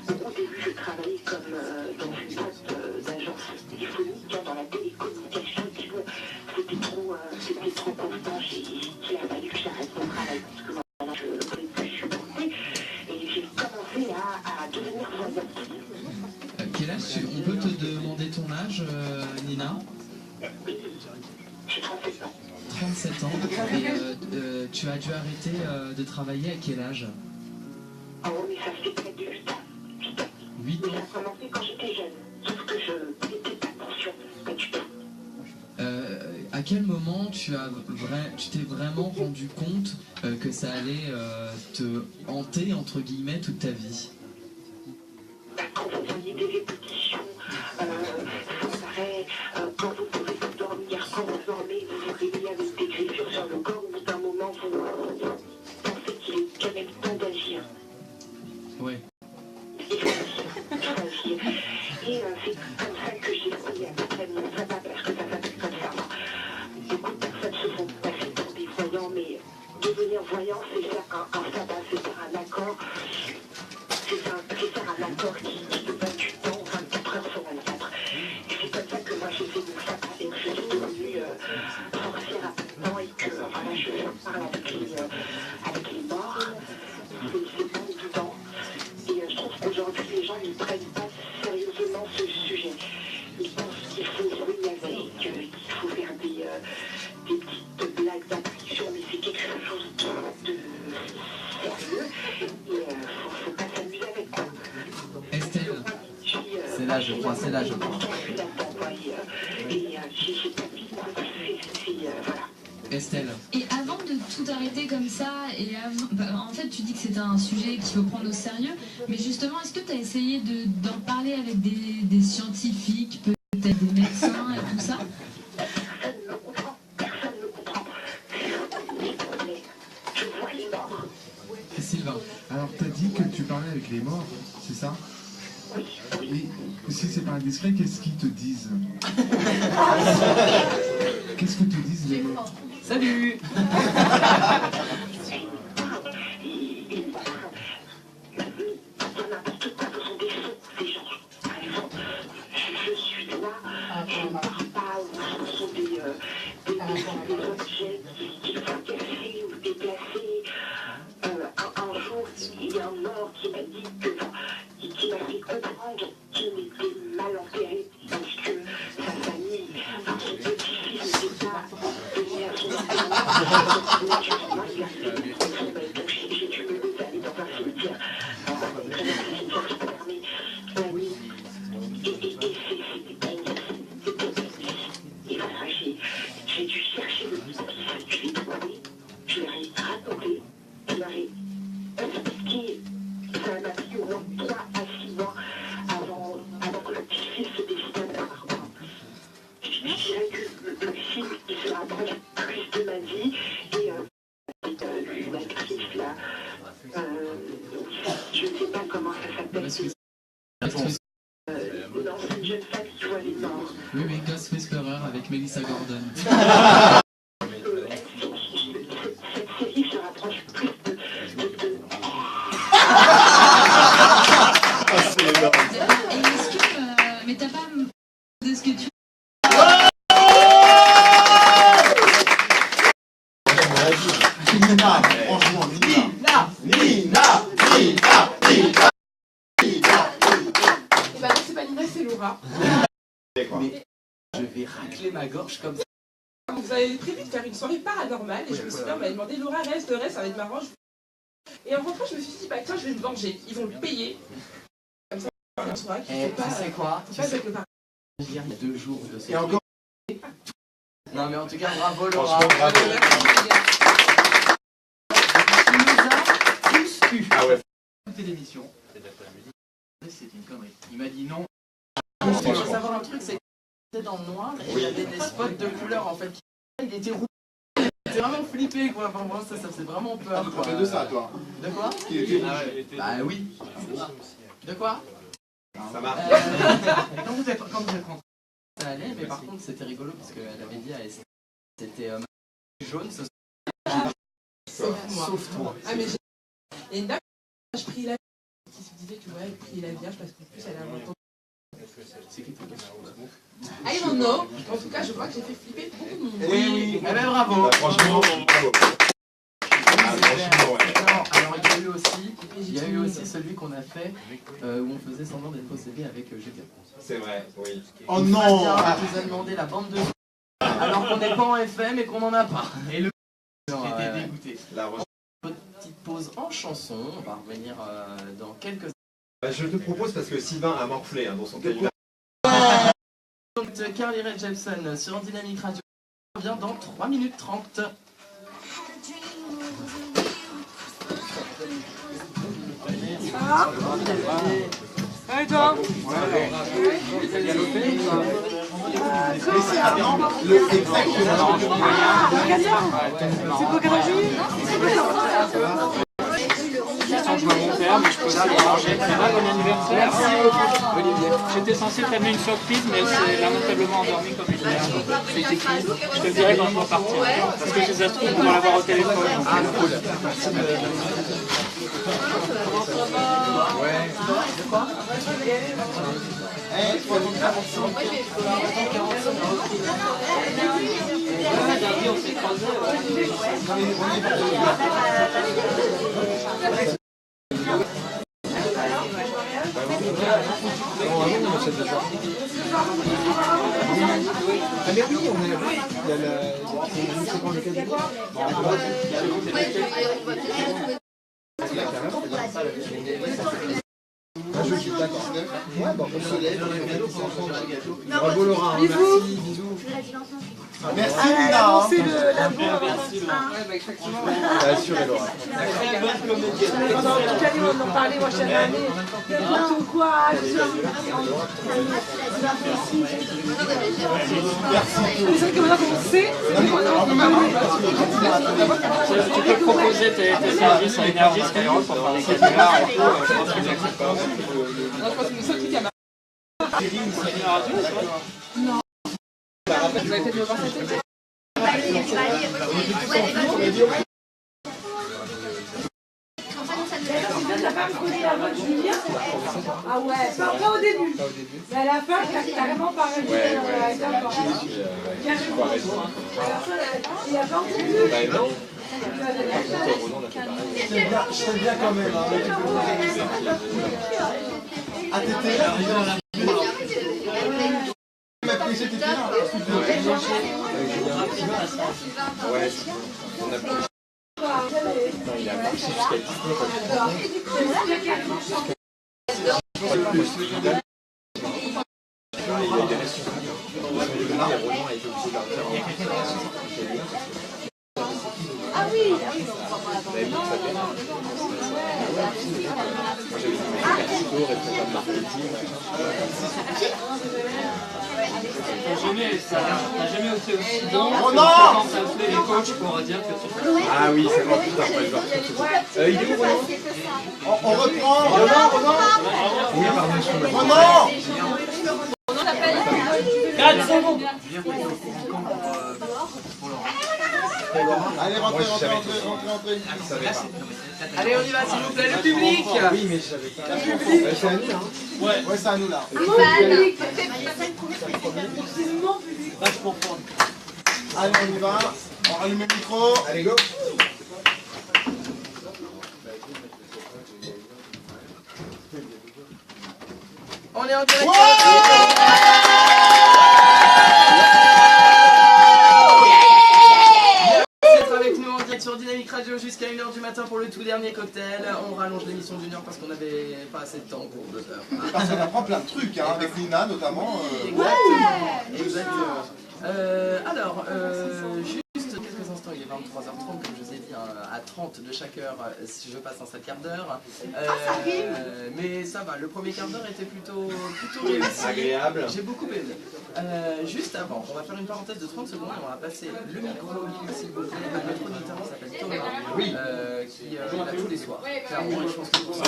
au début je travaillais comme dans une boîte d'agence téléphonique, dans la télécommunication, et puis bon, c'était trop constant, il a fallu que j'arrête mon travail, parce que voilà, je ne pouvais plus supporter, et j'ai commencé à devenir voyante. Quel âge on peut te demander ton âge, Nina? J'ai 37 ans. 37 ans. Et tu as dû arrêter de travailler à quel âge? Ah oui, mais ça fait près de 8 ans. 8 ans. Ça a commencé quand j'étais jeune, sauf que je n'étais pas conscient, pas du tout. À quel moment tu t'es vraiment rendu compte que ça allait te hanter, entre guillemets, toute ta vie? Quand vous voyez des répétitions sans arrêt, quand vous pouvez vous dormir, quand vous dormez, vous vous réveillez avec des griffures sur le corps, au bout d'un moment, vous pensez qu'il est quand même temps d'agir. Ouais. Il faut agir. Et c'est comme ça que j'ai pris à peu près mon sabbat, parce que ça s'appelle comme ça. Beaucoup de personnes se font passer pour des voyants, mais devenir voyant, c'est faire un sabbat, c'est faire un accord. C'est faire un accord qui te donne du temps, 24 heures sur 24. Et c'est comme ça que moi j'ai fait mon sabbat et que je suis devenue sorcière rapidement et que voilà, je parle avec les morts. C'est bon dedans. Et je trouve qu'aujourd'hui les gens ne prennent pas sérieusement ce sujet. Ils pensent qu'il faut jouer avec, qu'il faut faire des petites blagues d'apparition, mais c'est quelque chose de sérieux. Et faut pas s'amuser avec quoi. Estelle, c'est là, je crois, c'est là, je crois. Estelle. Et avant de tout arrêter comme ça, et en fait tu dis que c'est un sujet qu'il faut prendre au sérieux, mais justement est-ce que tu as essayé d'en parler avec des scientifiques, peut-être des médecins et tout ça? Sylvain. Alors, tu as dit que tu parlais avec les morts, c'est ça? Et si c'est pas indiscret, qu'est-ce qu'ils te disent? Qu'est-ce que te disent les morts? Salut. Je suis là, je ne pars pas, ce sont des objets qui sont cassés ou déplacés. Un jour, il y a un mort qui m'a dit qui m'a fait comprendre qu'il était mal enterré parce que sa famille, son petit-fils n'était pas donné à son enterrement. Moi, il a fait donc j'ai dû me lever, aller dans un cimetière. La nuit. Et voilà, j'ai dû chercher le petit, je l'ai trouvé, je leur ai raconté, je leur ai expliqué. Ça m'a pris au moins 3 à 6 mois avant que le petit-fils se décide à voir. Je dirais que le film il se rapproche plus de ma vie et une actrice là, je ne sais pas comment ça s'appelle. Non, c'est une jeune femme qui voit les morts. Oui, oui, Ghost Whisperer avec Melissa Gordon. Cette série se rapproche plus de... Et est-ce que... mais t'as pas de ce que tu... Nina, franchement, Nina. Et bah non, c'est pas Nina, c'est Laura. Mais je vais racler ma gorge comme ça. Vous avez prévu de faire une soirée paranormale et je me souviens, on m'avait demandé Laura, reste, ça va être marrant. Et en rentrant, je me suis dit, bah tiens, je vais me venger. Ils vont le payer. Comme ça, on saura qu'il faut pas. Tu sais quoi? Tu sais que Il y a 2 jours de ce Et encore. Non mais en tout cas bravo Laura. Franchement, bravo. Tu nous as tous pu. Ah ouais. Écoutez l'émission. C'est une connerie. Il m'a dit non. Franchement. Il faut savoir un truc, c'est était dans le noir et il y avait des spots de couleur en fait. Il était rouge. J'étais vraiment flippé quoi. Enfin, moi, ça faisait vraiment peur. Tu te rappelles de ça, toi? De quoi? Qui était rouge. Bah oui. De quoi? Ça marche. Quand vous êtes rentré, ça allait, mais par contre c'était rigolo parce qu'elle avait dit à Esther, c'était jaune ce soir. Sauf toi. Ah mais et une dame, je prie la qui se disait que ouais, elle priait la Vierge parce qu'en plus elle a longtemps. C'est qui I don't know. En tout cas, je crois que j'ai fait flipper beaucoup de monde. Oui, eh ben bravo. Bah, franchement, bravo. Non, alors il y a eu aussi celui qu'on a fait où on faisait semblant d'être possédé avec GK. C'est vrai, oui. Oh non! On nous a demandé la bande de alors qu'on n'est pas en FM et qu'on n'en a pas. Et le était dégoûté. Petite pause en chanson, on va revenir dans quelques... Je te propose parce que Sylvain a morflé dans son cahier. Donc Carly Rae Jepsen sur Dynamique Radio revient dans 3 minutes 30. Et toi? C'est quoi Carajus? Je vois mon père, mais je peux pas manger. Ça va, bon anniversaire. Merci Olivier. J'étais censé t'amener une surprise, mais elle s'est lamentablement endormie comme une merde. C'était qui? Je te le dirai quand je vais partir. Parce que ça se trouve, on va l'avoir au téléphone. Ah cool. Merci de... Comment ça va? Ouais. De quoi? Eh, 345. On s'est croisés. Ah mais oui, on est là. Il y a c'est quand le cadeau. Je suis d'accord. Ouais, bon, on se lève, on fait tous ensemble. Bravo Laura, merci, bisous. Merci Lina. C'est l'amour. Merci Laura. Ouais, bah exactement. Assurez Laura. Très bonne comédienne. Pendant toute l'année, on en parlait, moi chaque année. N'importe quoi. C'est vrai que maintenant qu'on sait, Tu peux proposer tes services à Énergie Skyrock pour faire des canulars et tout. Je pense qu'ils acceptent pas. Je pense que le seul truc à ma... C'est une radio, c'est vrai? Non. Vous avez peut-être me voir cet été. T'as pas reconnu la voix de Julien? Ah ouais, pas au début. Mais à la fin, t'as carrément parlé de carrément. Il a pas entendu. Je fais bien quand même. Ah, t'étais là? Ouais, on a plus. Il a marché jusqu'à 19 Ah oui, T'as jamais été aussi bon Oh non! quand t'as appelé les coachs pour dire que tu fais. Ah oui, c'est bon, putain, pas le voir. Il est où, Renan? On reprend. Renan. Oui, pardon, je suis mal. Renan. On s'appelle... 4 secondes. Allez, rentrez. Allez, on y va, s'il vous plaît, le public. Oui, mais je savais pas. Le public. C'est à nous, hein. Ouais, c'est à nous là. mon public. Vachement fort. Allez, on y va. On rallume le micro. Allez, go. On est en direct. Avec nous en direct sur Dynamique Radio jusqu'à 1h du matin pour le tout dernier cocktail. On rallonge l'émission d'une heure parce qu'on n'avait pas assez de temps pour 2 heures. Parce qu'on apprend plein de trucs, hein, avec Nina notamment. Exactement. Alors, juste quelques instants, il est 20h. 23h30, comme je vous ai dit, hein, à 30 de chaque heure, si je passe un sale quart d'heure. Mais ça va, le premier quart d'heure était plutôt réussi. Agréable. J'ai beaucoup aimé. Juste avant, on va faire une parenthèse de 30 secondes et on va passer le micro, s'il vous plaît, à notre auditeur qui s'appelle Thomas, qui est là tous les soirs. Clairement, et je pense que pour ça,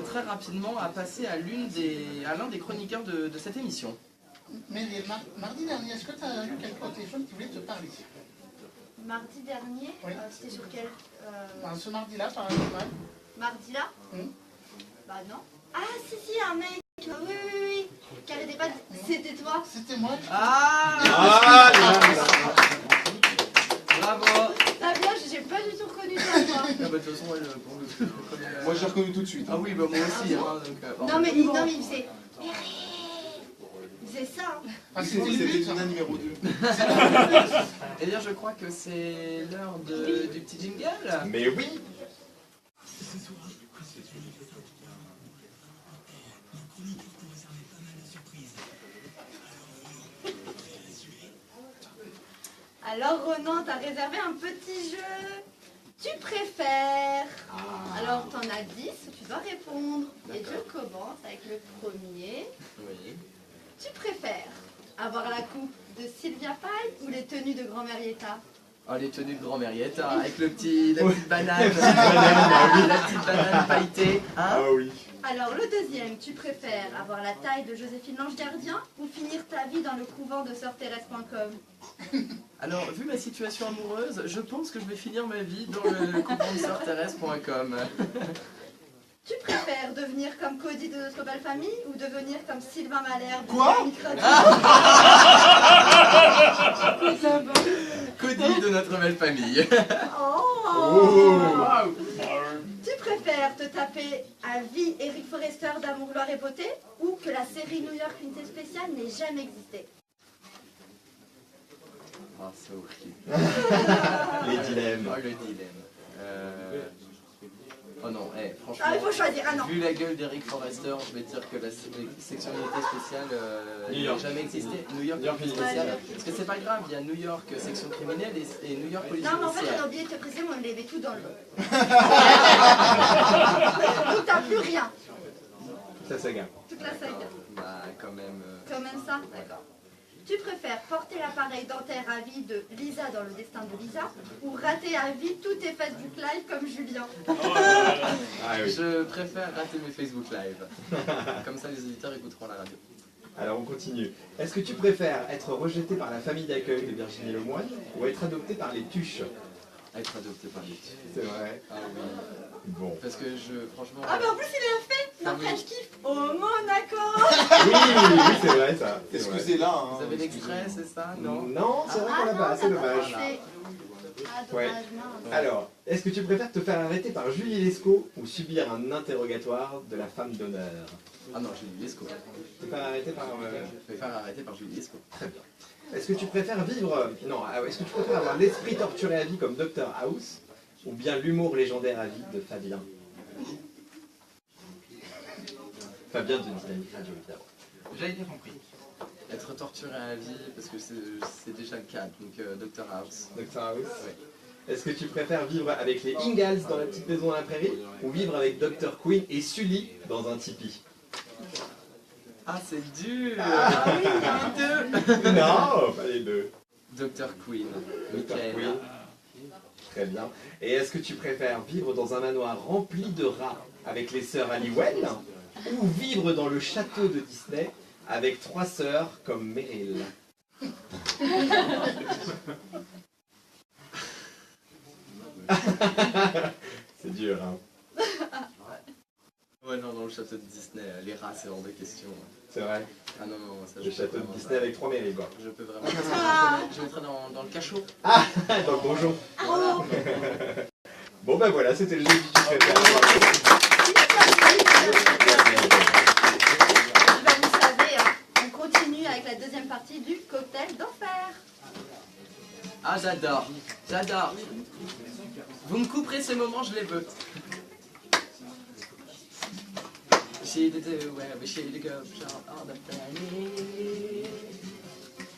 très rapidement à passer à l'un des chroniqueurs de cette émission. Mais mardi dernier, est-ce que tu as eu quelqu'un au téléphone qui voulait te parler? Mardi dernier, c'était sur quel Ce mardi-là, par exemple. Mardi là Bah non. Ah si, un mec. Oui. Qui arrêtait pas de... C'était toi. C'était moi. Bravo. Ah bien, j'ai pas du tout reconnu ça, toi. De toute façon, moi j'ai reconnu tout de suite. Ah oui, bah moi aussi. Non mais il faisait... Il faisait ça. C'était Luna numéro 2. Et bien, je crois que c'est l'heure du petit jingle. Mais oui. Alors Ronan, t'as réservé un petit jeu. Tu préfères. Alors t'en as 10, tu dois répondre. Et je commence avec le premier. Oui. Tu préfères avoir la coupe de Sylvia Paille ou les tenues de Grand-mère Yetta? Oh, les tenues de grand-mère Yetta, avec la petite banane, la petite banane pailletée, hein? Ah oui. Alors le deuxième, tu préfères avoir la taille de Joséphine Lange Gardien ou finir ta vie dans le couvent de sœurthérèse.com? Alors, vu ma situation amoureuse, je pense que je vais finir ma vie dans le couvent de sœurthérèse.com. Tu préfères devenir comme Cody de Notre Belle Famille ou devenir comme Sylvain Malherbe de Quoi? Cody de Notre Belle Famille. Oh. Tu préfères te taper à vie Eric Forrester d'Amour, Gloire et Beauté ou que la série New York Unité Spéciale n'ait jamais existé? Ah, c'est horrible. Les dilemmes. Oh, le dilemme. Oh non, franchement. Ah, il faut choisir, Vu la gueule d'Eric Forrester, je vais dire que la section unité spéciale n'a jamais existé. New York unité spéciale. Parce que c'est pas grave, il y a New York section criminelle et New York police Non, mais en fait, judiciaire. on a oublié de te préciser, moi, on l'avait tout dans le. Donc, t'as plus rien. Ça, ça gagne. Toute la saga. Bah, quand même. Quand même ça? D'accord. Tu préfères porter l'appareil dentaire à vie de Lisa dans Le Destin de Lisa ou rater à vie tous tes Facebook Live comme Julien? Je préfère rater mes Facebook Live. Comme ça, les auditeurs écouteront la radio. Alors on continue. Est-ce que tu préfères être rejeté par la famille d'accueil de Virginie Lemoine ou être adopté par les Tuches? Être adopté par les Tuches. C'est vrai. Ah oui. Bon. Parce que franchement... Ah, mais en plus, il a fait notre kiff au Monaco. Oui, c'est vrai ça. Excusez-la. Hein. Vous avez l'extrait, c'est ça? Non. Non, c'est vrai qu'on l'a pas, c'est dommage. Ouais. Alors, est-ce que tu préfères te faire arrêter par Julie Lescaut ou subir un interrogatoire de la femme d'honneur? Ah non, Julie Lescaut. Te faire arrêter par... Je vais faire arrêter par Julie Lescaut. Très bien. Est-ce que tu préfères vivre... Non, est-ce que tu préfères avoir l'esprit torturé à vie comme Dr House ou bien l'humour légendaire à vie de Fabien? Fabien de Dynamique Radio, évidemment. J'ai été compris. Être torturé à vie, parce que c'est déjà le cas, donc Dr House. Dr House. Oui. Est-ce que tu préfères vivre avec les Ingalls dans la petite maison à la prairie ou vivre avec Dr Queen et Sully dans un tipi? Ah, c'est dur. Oui, les deux. Non, pas les deux. Dr Queen. Dr Queen. Très bien. Et est-ce que tu préfères vivre dans un manoir rempli de rats avec les sœurs Halliwell ou vivre dans le château de Disney avec 3 sœurs comme Meryl? C'est dur, hein? Ouais, non, dans le château de Disney, les rats, c'est hors de question. C'est vrai? Ah non, non, ça Le château de Disney avec 3 Meryl, quoi. Je peux vraiment... Je mettrai dans le cachot. Ah, dans le donjon. Bon ben voilà, c'était le jeu du préfère. Vous savez, hein, on continue avec la deuxième partie du cocktail d'enfer. Ah, j'adore. J'adore. Vous me couperez ces moments, je les veux. She did do where we should go shop on the fanny.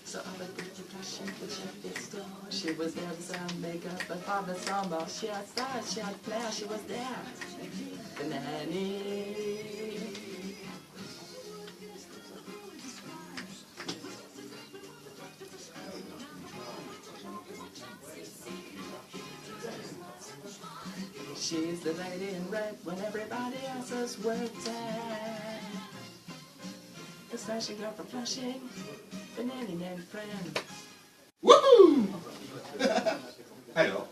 So all the pretty fashion for Jeffrey store. She was there to sell makeup and pop the samba. She had style, she had flair, she was there. The nanny. She's the lady in red when everybody else is waiting. The slashing girl from Flushing, the nanny named friend. Wouhou. Alors,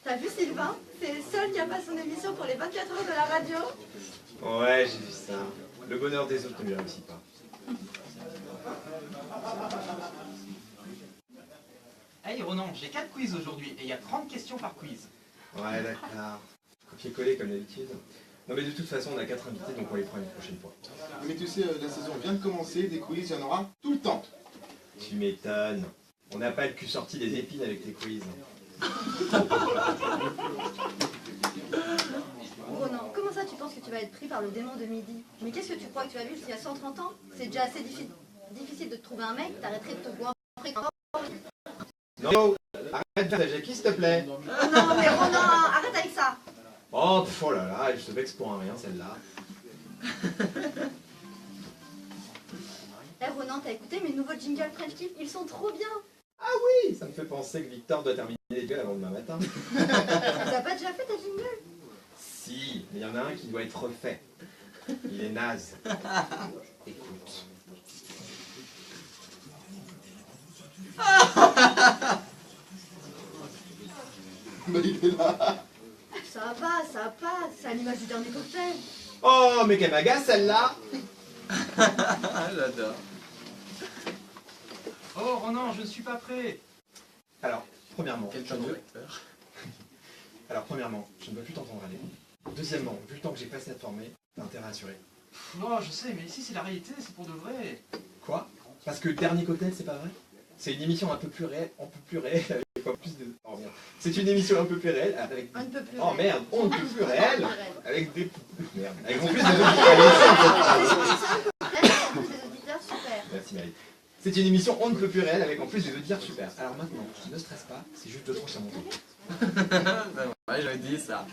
t'as vu Sylvain? C'est le seul qui a pas son émission pour les 24 heures de la radio. ouais, j'ai vu ça. Le bonheur des autres ne lui réussit pas. Hey Ronan, j'ai 4 quiz aujourd'hui et il y a 30 questions par quiz. Ouais, d'accord. Copier-coller comme d'habitude. Non mais de toute façon, on a 4 invités, donc on les fera une prochaine fois. Mais tu sais, la saison vient de commencer, des quiz, il y en aura tout le temps. Tu m'étonnes. On n'a pas le cul sorti des épines avec tes quiz. Ronan, comment ça tu penses que tu vas être pris par le démon de midi? Mais qu'est-ce que tu crois que tu vas vivre s'il y a 130 ans? C'est déjà assez difficile de te trouver un mec, t'arrêterais de te goinfrer quand... Non, arrête de faire Jackie, s'il te plaît. Non mais Ronan, arrête avec ça. Oh, oh là là, elle se vexe pour un rien, celle-là. Eh Ronan, t'as écouté mes nouveaux jingles French Tip? Ils sont trop bien. Ah oui, ça me fait penser que Victor doit terminer les gueules avant demain matin. T'as pas déjà fait ta jingle? Si, mais il y en a un qui doit être refait. Il est naze. Écoute. Mais il est là. Ça passe, c'est à l'image du dernier cocktail. Oh, mais qu'elle m'agace celle-là. J'adore. Oh Ronan, je ne suis pas prêt. Alors, premièrement, Quel je talent ne veux... d'acteur. Alors, premièrement, je ne veux plus t'entendre aller. Deuxièmement, vu le temps que j'ai passé à te former, t'as intérêt à assurer. Non, je sais, mais ici c'est la réalité, c'est pour de vrai. Quoi? Parce que le dernier cocktail, c'est pas vrai? C'est une émission un peu plus réelle, avec en plus de... Oh merde. C'est une émission un peu plus réelle, avec... Un peu plus Oh réel. merde, on ne peut plus réelle, Un peu plus réel. avec des... Merde, avec en plus de... Des auditeurs, super. Merci Marie. C'est une émission on ne peut plus réelle, avec en plus des auditeurs super. Alors maintenant, ne stresse pas, c'est juste 2 tranches à monter. Ouais, j'avais dit ça.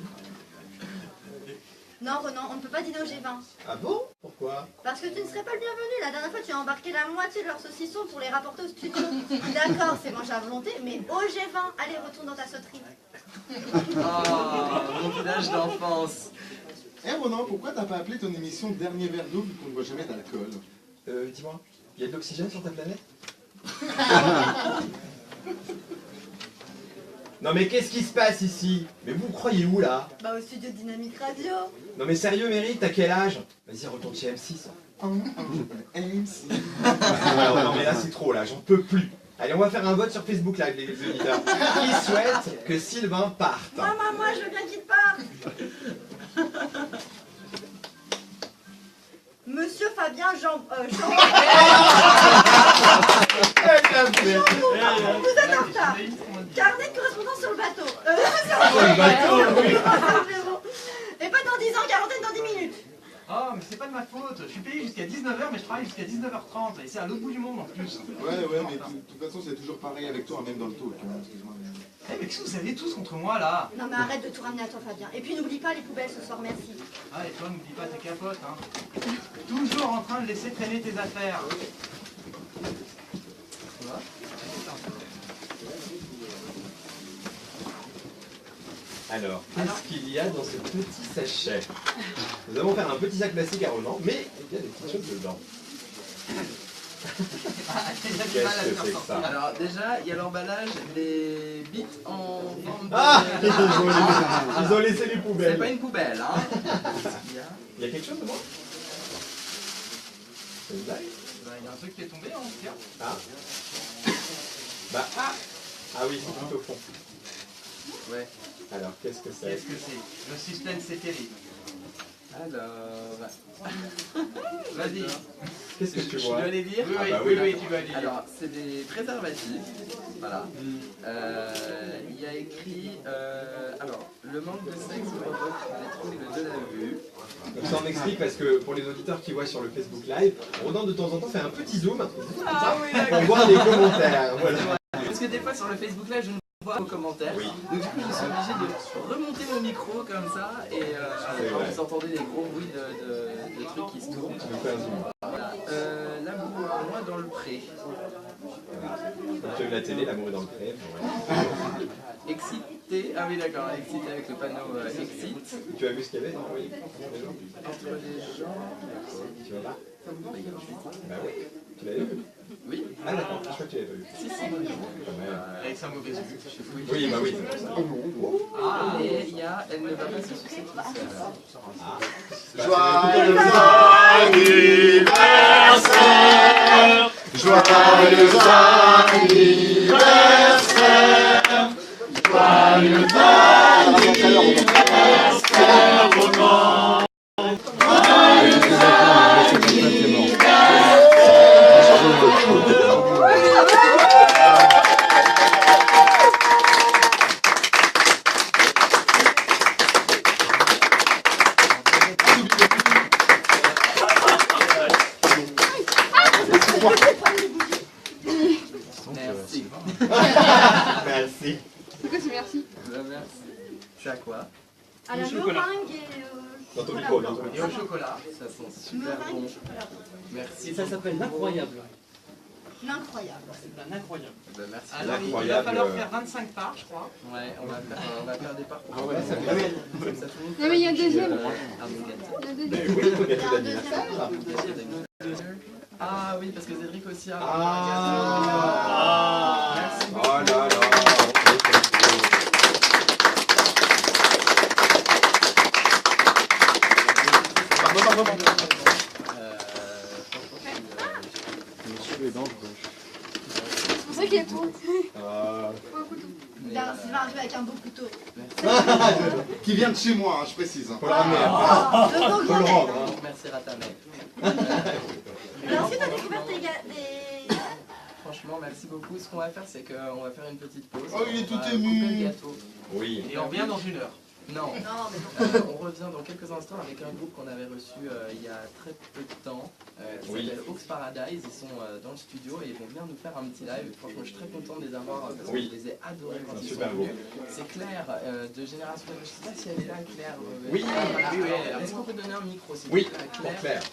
Non Ronan, on ne peut pas dîner au G20. Ah bon? Pourquoi? Parce que tu ne serais pas le bienvenu. La dernière fois, tu as embarqué la moitié de leurs saucissons pour les rapporter au studio. D'accord, c'est mangé à volonté, mais au G20, allez, retourne dans ta sauterie. Oh, mon village d'enfance. Eh Ronan, pourquoi t'as pas appelé ton émission Dernier verre d'eau vu qu'on ne voit jamais d'alcool? Dis-moi, il y a de l'oxygène sur ta planète? Non mais qu'est-ce qui se passe ici? Mais vous croyez où là? Bah au studio de Dynamique Radio. Non mais sérieux Méric, t'as quel âge? Vas-y retourne chez M6. MC. Non mais là c'est trop là, j'en peux plus. Allez on va faire un vote sur Facebook là les auditeurs. Qui souhaite que Sylvain parte? Moi, je veux bien qu'il parte. Monsieur Fabien Jean... Vous êtes en retard. Carnet de correspondance sur le bateau. Sur le bateau, oui. Et pas dans 10 ans, quarantaine dans 10 minutes. Oh, mais c'est pas de ma faute. Je suis payé jusqu'à 19h, mais je travaille jusqu'à 19h30. Et c'est à l'autre bout du monde en plus. Ouais, mais de toute façon, c'est toujours pareil avec toi, même dans le taux. Excuse-moi. Eh, mais qu'est-ce que vous avez tous contre moi là? Non mais arrête de tout ramener à toi Fabien. Et puis n'oublie pas les poubelles ce soir, merci. Ah, et toi, n'oublie pas tes capotes, hein. Toujours en train de laisser traîner tes affaires. Alors, qu'est-ce qu'il y a dans ce petit sachet? Nous allons faire un petit sac plastique à Ronan, mais il y a des petites choses dedans. Qu'est-ce que c'est que ça? Alors déjà, il y a l'emballage, les bits en forme de... Ah, ils ont laissé les poubelles. C'est pas une poubelle, hein. Il y a quelque chose dedans? C'est une blague? Il y a un truc qui est tombé en tout cas. Ah. Bah, ah oui, c'est tout au fond. Ouais. Alors, qu'est-ce que c'est? Qu'est-ce que c'est? Le suspense, c'est terrible. Alors... Vas-y. Qu'est-ce que tu Je vois? dois les lire? Ah bah oui, tu dois les lire. Alors, c'est des préservatifs. Voilà. Il y a écrit alors, le manque de sexe provoque des troubles de la vue. Donc ça on explique parce que pour les auditeurs qui voient sur le Facebook Live, Ronan de temps en temps fait un petit zoom Ah oui, d'accord. pour voir les commentaires. Voilà. Parce que des fois sur le Facebook Live, je ne vois pas vos commentaires. Oui. Donc du coup, je suis obligé de remonter mon micro comme ça et vous entendez des gros bruits de trucs qui se tournent. Voilà. L'amour, moi dans le pré. Donc tu as vu la télé, l'amour est dans le pré. Excité, ah oui d'accord, excité avec le panneau excite. Tu as vu ce qu'il y avait? Oui. Entre les gens. Tu vas là? Bah oui. Tu l'as vu? Oui. Ah d'accord, je crois que tu l'avais pas vu. Si, si. Avec sa mauvaise vue. Oui, bah oui. Ah, et il y a Elle ne va pas se sucer toute seule. Joyeux anniversaire, joyeux anniversaire, joyeux anniversaire, Ronan. Merci. Merci. Pourquoi c'est merci? Merci. C'est à quoi? À la meringue et Dans ton micro, dans ton Et micro. au chocolat, ça sent super bon. Merci. Et ça s'appelle l'incroyable. L'incroyable. L'incroyable. Ben, merci. Alors, il va falloir faire 25 parts, je crois. Ouais, on va faire des parcours. Ah ouais, ça fait Non mais il y a un deuxième. Un Il y a un deuxième. oui, le gâteau d'anniversaire. Ah oui, parce que Cédric aussi a un Ah. Merci Oh beaucoup. là là. Monsieur est dangereux. C'est pour ça qu'il y a tout. Il va arriver avec un beau couteau. Qui vient de chez moi, hein, je précise. Faut le ramener. Le beau Faut le grand rendre. mec. Hein. Merci Ratamé. Alors, est-ce que tu as découvert des... Franchement, merci beaucoup. Ce qu'on va faire, c'est qu'on va faire une petite pause. Oh, il est tout On va ému. couper le gâteau. Oui. Et on revient dans 1 heure. Non. Non, mais non. On revient dans quelques instants avec un groupe qu'on avait reçu il y a très peu de temps. Qui Oui. s'appelle Ox Paradise. Ils sont dans le studio et ils vont venir nous faire un petit live. Franchement, je suis très content de les avoir parce que Oui. je les ai adorés quand C'est ils sont super beau. venus. C'est Claire de Génération. Je sais pas si elle est là, Claire. Oui. Voilà. Oui, oui. Est-ce qu'on peut donner un micro s'il vous Oui, plaît à pour Claire.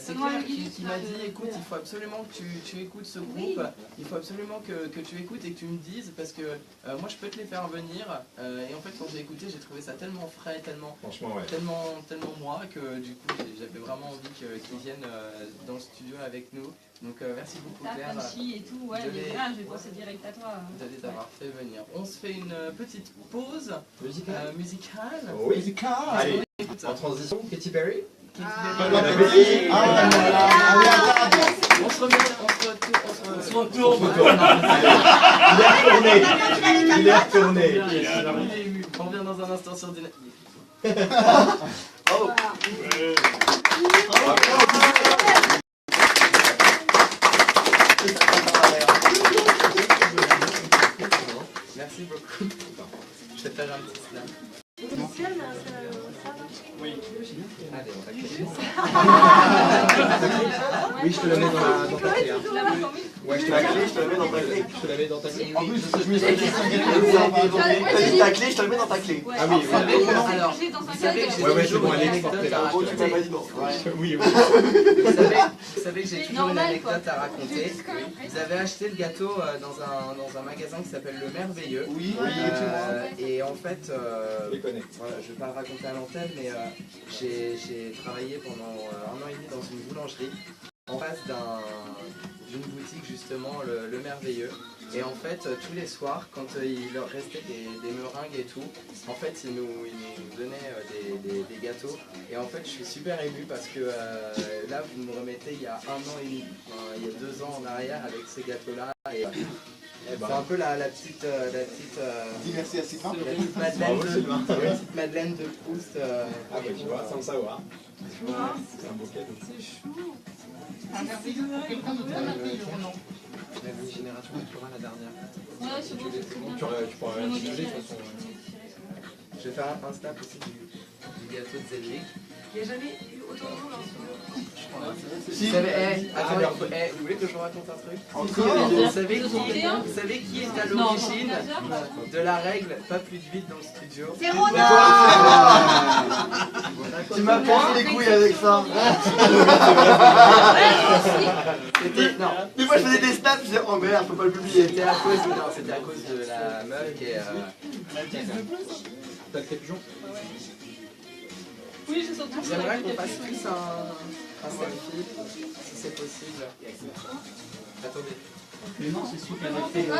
C'est Claire qui m'a dit écoute, il faut absolument que tu écoutes ce groupe, il faut absolument que tu écoutes et que tu me dises parce que moi je peux te les faire venir et en fait quand j'ai écouté j'ai trouvé ça tellement frais, tellement, Franchement, ouais. tellement moi que du coup j'avais vraiment envie qu'ils viennent dans le studio avec nous. Donc merci beaucoup Claire Punchy et tout, ouais, de mais les- là, je vais passer direct à toi. de les avoir fait venir. On se fait une petite pause musicale. Oui. Allez, en transition, Katy Perry. Katy Bon Perry. appétit. On se remet, on se retourne. Il est retourné. Il est ému. On revient dans un instant sur Dynamique. Bravo. Merci beaucoup. Je vais faire un petit slam. Oui. Allez, on va cliquer. Oui, je te la mets dans ta clé. Hein. Ouais, je te la clé, je te la mets dans ta clé. Je te la mets dans ta clé. En plus, je me suis dit, t'as dit ta clé, je te la mets dans ta clé. Ah oui, Vous savez, oui. alors, vous savez que j'ai Ouais, toujours c'est bon, une elle est anecdote exportée, à là. Oh, tu m'as pas raconter. dit non. Oui, oui. Vous savez que j'ai toujours une normal, anecdote quoi. à raconter. Vous avez acheté le gâteau dans un magasin qui s'appelle Le Merveilleux. Oui, Et en fait, Je les connais. voilà, je vais pas le raconter à l'antenne, mais j'ai travaillé pendant 1 an et demi dans une boulangerie en face d'une boutique justement, le Merveilleux. Et en fait, tous les soirs, quand il leur restait des meringues et tout, en fait, ils nous donnaient des gâteaux. Et en fait, je suis super ému parce que là, vous me remettez il y a 1 an et demi, enfin, il y a 2 ans en arrière avec ces gâteaux-là. Et c'est un peu la petite Dis merci à Sylvain. la petite Madeleine, la petite Madeleine de Proust. Ah bah tu vois, sans le savoir. C'est un beau cadeau. C'est chou. Quelqu'un de très merveilleux, Ronan. La génération naturelle, la dernière. Ouais, c'est bon, c'est bien. Tu pourras l'intituler de toute façon. Je vais faire un snap aussi du gâteau de Zelwick. Il n'y a jamais eu autant de monde en ce moment. Si. Vous savez, vous voulez que je vous raconte un truc? Vous savez qui est à l'origine de la règle pas plus de vide dans le studio? C'est Ronan. Tu m'as pensé les couilles avec ça. Non. Mais moi je faisais des snaps, je disais oh merde, faut pas le publier. C'était à cause de la meuf qui est... T'as le pigeon? Oui, j'ai sorti. J'aimerais qu'on fasse tous un selfie, si c'est possible. Attendez. Mais non, c'est sûr qu'elle a fait. Ah,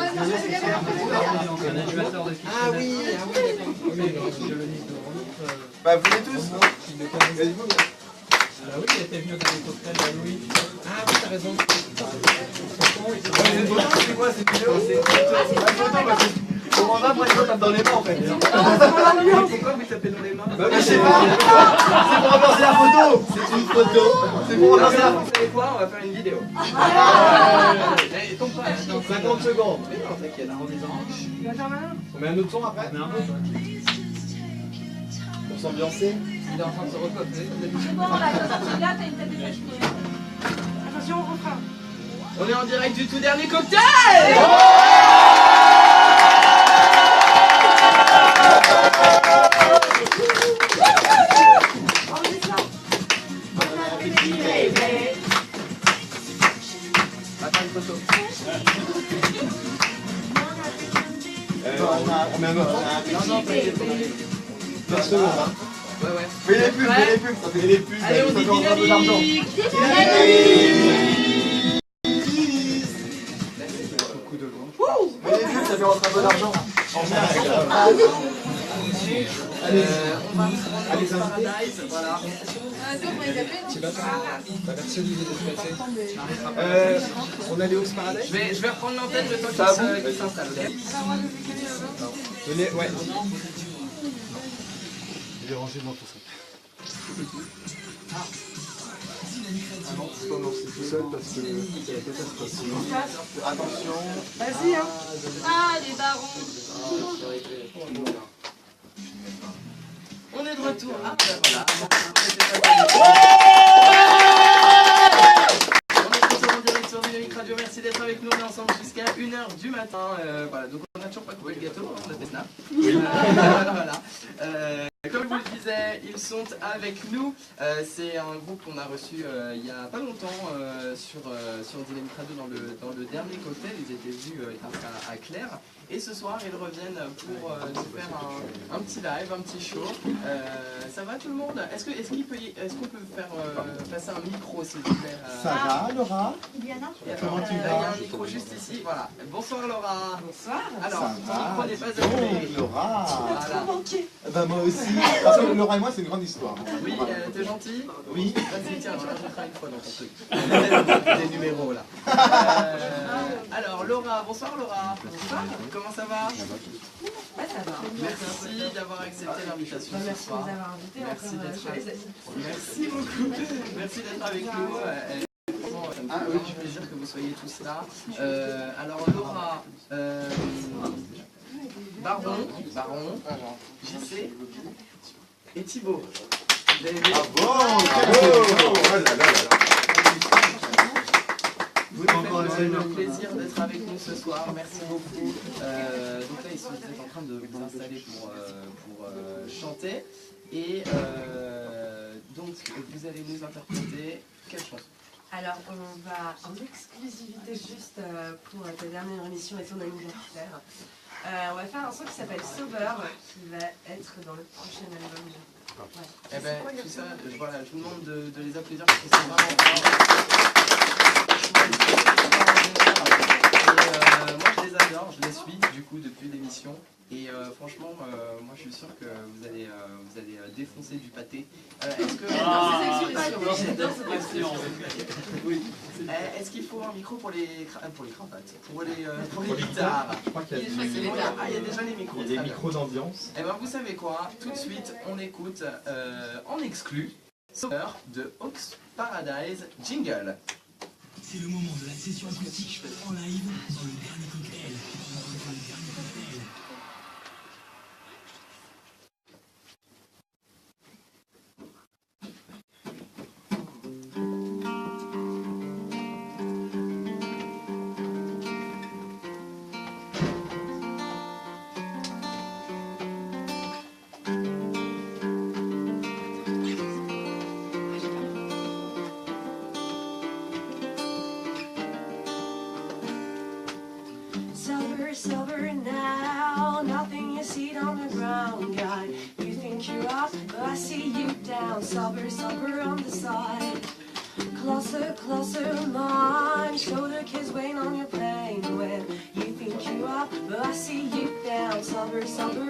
non, c'est un animateur de fiction. Ah oui, d'accord. Bah venez tous. Vas-y-vous. Ah oui, elle était venue dans les cocktails d'Halloween. Ah oui, t'as raison. C'est quoi cette vidéo? C'est une photo. Comment on va pour les gens tapent dans les mains en fait? Pourquoi vous tapez dans les mains? Bah je sais pas. C'est pour remplacer la photo. C'est une photo. C'est pour remplacer la photo. Vous savez quoi? On va faire une vidéo. Tombe pas. 50 secondes. Mais non, t'inquiète. On met un autre son après? Pour s'ambiancer. Il est en train de se recoiffer. C'est bon, là, quand tu là, t'as une tête de fatigué. Attention, on refrain. On est en direct du tout dernier cocktail. Attends une photo. On met un autre. Non, t'inquiète. 20 secondes hein. Ouais, ouais. Fais les pubs, fais les pubs, ça fait les pubs. Allez, on dit dynamique. Fais les pubs, ça fait rentrer un peu d'argent. On va se rendre au Paradise, voilà. Tu vas faire. Merci Olivier d'être passé. On allait au Paradise? Je vais reprendre l'antenne le temps qu'il s'installe. Venez, ouais. Il est rangé dans tout ça. Non, c'est pas morceau tout seul parce que c'est la catastrophe. Attention. Vas-y, hein. Ah, les barons. On est de retour. Ah, ben voilà. On est de retour en direct sur Dynamique Radio. Merci d'être avec nous. On est ensemble jusqu'à 1h du matin. Voilà, donc on n'a toujours pas coupé le gâteau. On a des snaps. Voilà. Comme je vous le disais, ils sont avec nous. C'est un groupe qu'on a reçu il n'y a pas longtemps sur Dynamique Radio dans le dernier cocktail. Ils étaient venus à Claire. Et ce soir, ils reviennent pour nous faire un petit live, un petit show. Ça va tout le monde? Est-ce qu'on peut faire passer un micro s'il vous plaît? Ça va, Laura? Diana? Comment tu Il y a vas? un micro juste ici. Voilà. Bonsoir Laura. Bonsoir. Alors, Ça ton va. micro n'est pas allumé. Oh, Laura! Voilà. Bah moi aussi, parce que Laura et moi c'est une grande histoire. Oui, t'es gentil? Oui. Vas-y, tiens, tu rajouteras une fois dans ton truc. Des numéros là. Alors Laura, bonsoir Laura. Bonsoir. Comment ça va? Ouais, ça va. Merci d'avoir accepté l'invitation ce Merci de soir. nous avoir invités. Merci Encore, d'être je les aime. Merci beaucoup. Merci d'être avec nous. Franchement, ça me fait beaucoup plaisir que vous soyez tous là. Alors Laura, Baron, JC et Thibaut. Vous avez vu? Ah bon, Vous nous faites le plaisir d'être avec nous ce soir, merci beaucoup. Donc là, ils sont en train de vous installer pour chanter. Et donc, vous allez nous interpréter quelle chanson? Alors, on va en exclusivité juste pour ta dernière émission et ton anniversaire. On va faire un son qui s'appelle Sober, qui va être dans le prochain album. Ouais. Eh ben, tout ça, voilà, je vous demande de les applaudir parce que c'est vraiment moi je les adore, je les suis du coup depuis l'émission. Et franchement, moi je suis sûr que vous allez défoncer du pâté. Est-ce que est-ce qu'il faut un micro pour les cravates, pour les guitares? Je crois qu'il y a il y a déjà les micros. des micros d'ambiance. Et ben vous savez quoi? Tout de suite, on écoute en exclu. Sober de Hawks Paradise Jingle. C'est le moment de la session acoustique en live dans le dernier cocktail. Silver now, nothing you see on the ground, guy. You think you're up, but I see you down. Silver on the side. Closer, mine. Shoulder kids weighing on your plane. When you think you're up, but I see you down. Silver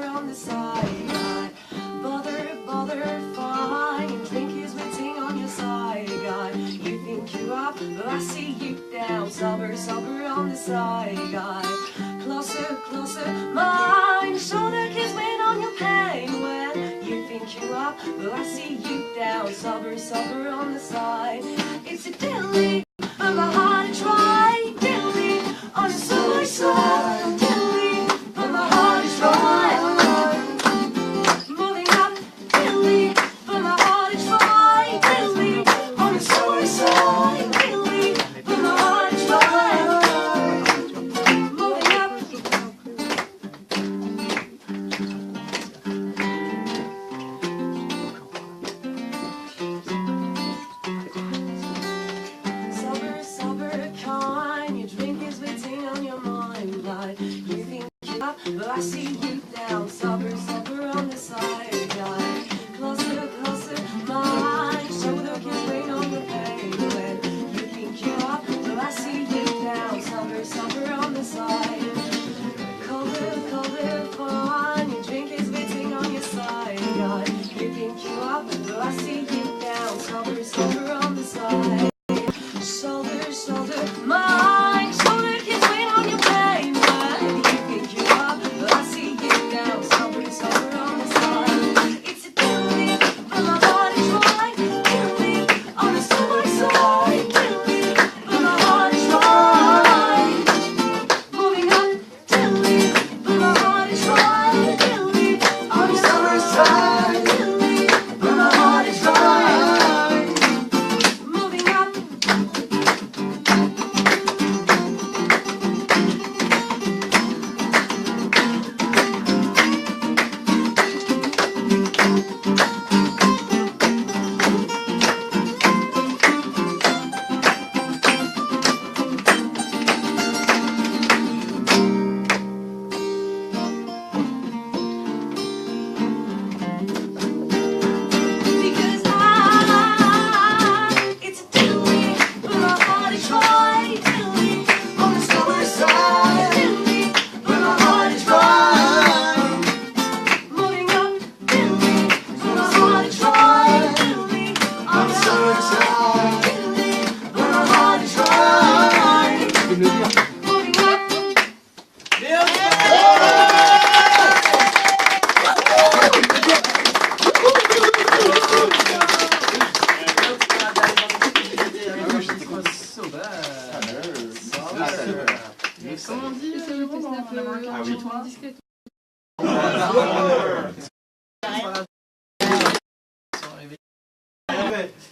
on the side, guy. Bother, fine. Your drink is waiting on your side, guy. You think you're up, but I see you down. Silver on the side, guy. Closer, mine. Shoulder kids weighing on your pain. When you think you're up, but I see you down. Silver on the side. It's a dilly, but my heart is right. Dilly, on the side. Dilly, but my heart is right. Moving up, dilly, but my heart is right. Dilly, on the side. Dilly, but my heart is right. Moving up. Sober, kind. Your drink is waiting on your mind. Like you think you're up, but I see you down. Sober on the side. Like closer, mind. Shoulder kids weighing on your pain. When you think you're up, but I see you down. Sober on the side. Colder, fine. Your drink is waiting on your side. Like you think you're up, but I see you down. Sober on the side. Shoulder, mine. Shoulder kids weighing on your pain. When you think you're up, but I see you down. Sober on the side. It's a dilly, but my body's right. Dilly, on the side. Dilly, but my body's right. Moving up, dilly, but my body's right. Dilly, on the side. Dilly, but my body's right. Moving up. Because it's a dilly, but my heart is right. Dilly, on the side. Dilly, but my heart is right. Moving up, dilly, but my heart is right. Dilly, on the side. Dilly, but my heart is right. Moving up. Comment on dit Ah oui.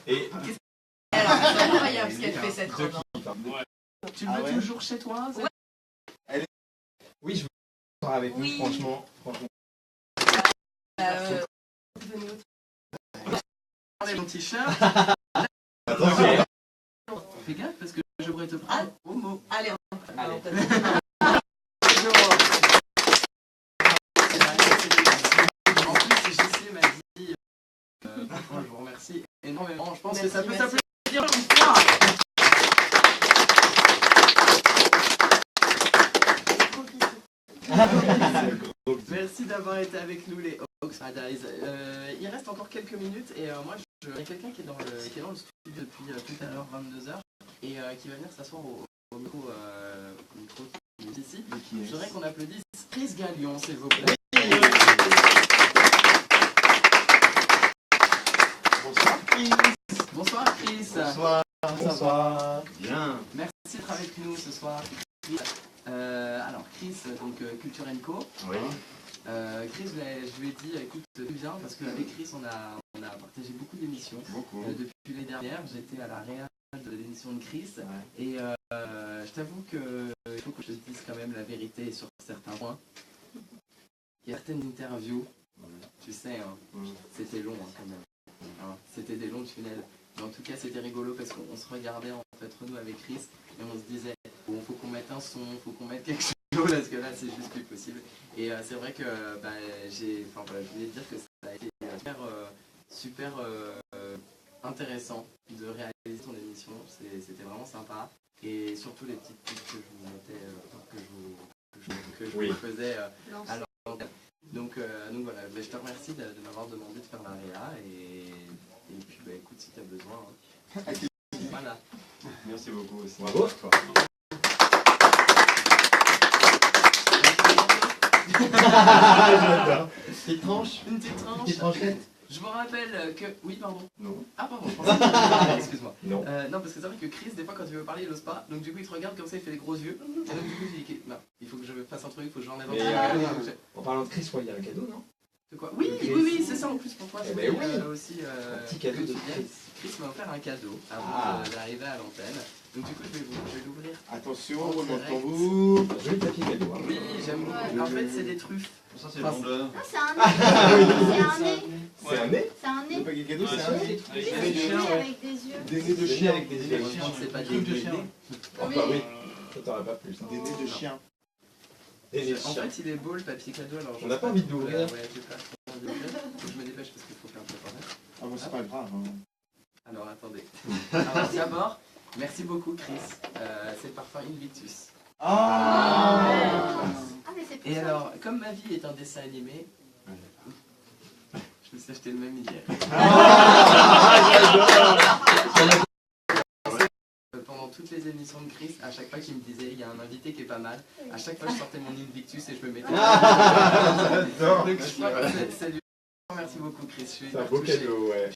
Et C'est incroyable ce qu'elle fait cette robe. Tu le veux toujours chez toi? oui, je veux avec nous, franchement. Mon t-shirt. Attention. Fais gaffe parce que je pourrais te prendre au mot. Allez, Allez. En plus, JC m'a dit, franchement, je vous remercie énormément. Je pense que ça peut s'applaudir une fois. Merci d'avoir été avec nous, les Hawks Paradise. Il reste encore quelques minutes et moi, il y a quelqu'un qui est dans le studio depuis tout à l'heure, 22h, et qui va venir s'asseoir au micro qui est ici. Je voudrais qu'on applaudisse Chris Galion, s'il vous plaît. Bonsoir Chris. Bonsoir Chris. Bonsoir. Bonsoir. Bien. Merci d'être avec nous ce soir. Alors Chris, donc Culture & Co. Oui. Chris, je lui ai dit, écoute, tu viens parce qu'avec Chris, on a partagé beaucoup d'émissions. Depuis les dernières, j'étais à la réal de l'émission de Chris. Et je t'avoue qu'il faut que je te dise quand même la vérité sur certains points. Il y a certaines interviews, tu sais, c'était long quand même. C'était des longs tunnels. Mais en tout cas, c'était rigolo parce qu'on se regardait en fait, nous avec Chris, et on se disait, bon, faut qu'on mette un son, faut qu'on mette quelque chose. Parce que là c'est juste plus possible et c'est vrai que je voulais te dire que ça a été super intéressant de réaliser ton émission, c'était vraiment sympa et surtout les petites pistes que je vous mettais, que je vous faisais à l'antenne. Donc voilà, je te remercie de m'avoir demandé de faire la réa et puis écoute si tu as besoin. Voilà. Merci beaucoup aussi. Bravo. J'adore. Petite tranche. Une petite tranche. Petite tranchette. Je vous rappelle que... Oui, pardon. Non. Ah, pardon, je pensais que... Excuse-moi. Non. Non, parce que c'est vrai que Chris, des fois, quand il veut parler, il n'ose pas. Donc, du coup, il te regarde comme ça, il fait les gros yeux. Et donc, du coup, il dit, non, il faut que je fasse un truc, il faut que j'enlève un truc. En parlant de Chris, je crois qu'il y a un cadeau, non? De quoi? Oui, c'est ça en plus pour toi. Eh ben oui. Aussi, un petit cadeau de Chris. Chris m'a offert un cadeau avant d'arriver à l'antenne. Donc, du coup, je vais l'ouvrir. Attention, remontons-vous. Joli papier cadeau. Oui, j'aime beaucoup. En fait, c'est des truffes. Ça, c'est vendeur. Ah, c'est un nez. C'est un nez. C'est un nez. Le paquet cadeau, c'est un nez. Oui, c'est des nez avec des yeux. Des nez de chien. Avec des yeux. C'est pas des de chien. Ah bah oui. Ça t'aurait pas plu ça. Des nez de chien. En fait, il est beau le papier cadeau. Alors on n'a pas envie de l'ouvrir. Ouais, j'ai pas trop envie de l'ouvrir. Faut que je me dépêche parce qu'il faut faire un préparer. Ah bon, c'est pas grave. Alors attendez. Alors d'abord, merci beaucoup Chris. C'est le parfum Invictus. Mais c'est Et alors, comme ma vie est un dessin animé, je me suis acheté le même hier. Pendant toutes les émissions de Chris, à chaque fois qu'il me disait il y a un invité qui est pas mal, à chaque fois je sortais mon Invictus et je me mettais. J'adore. Donc je crois que c'est lui. Merci beaucoup Chris. C'est un beau cadeau, ouais.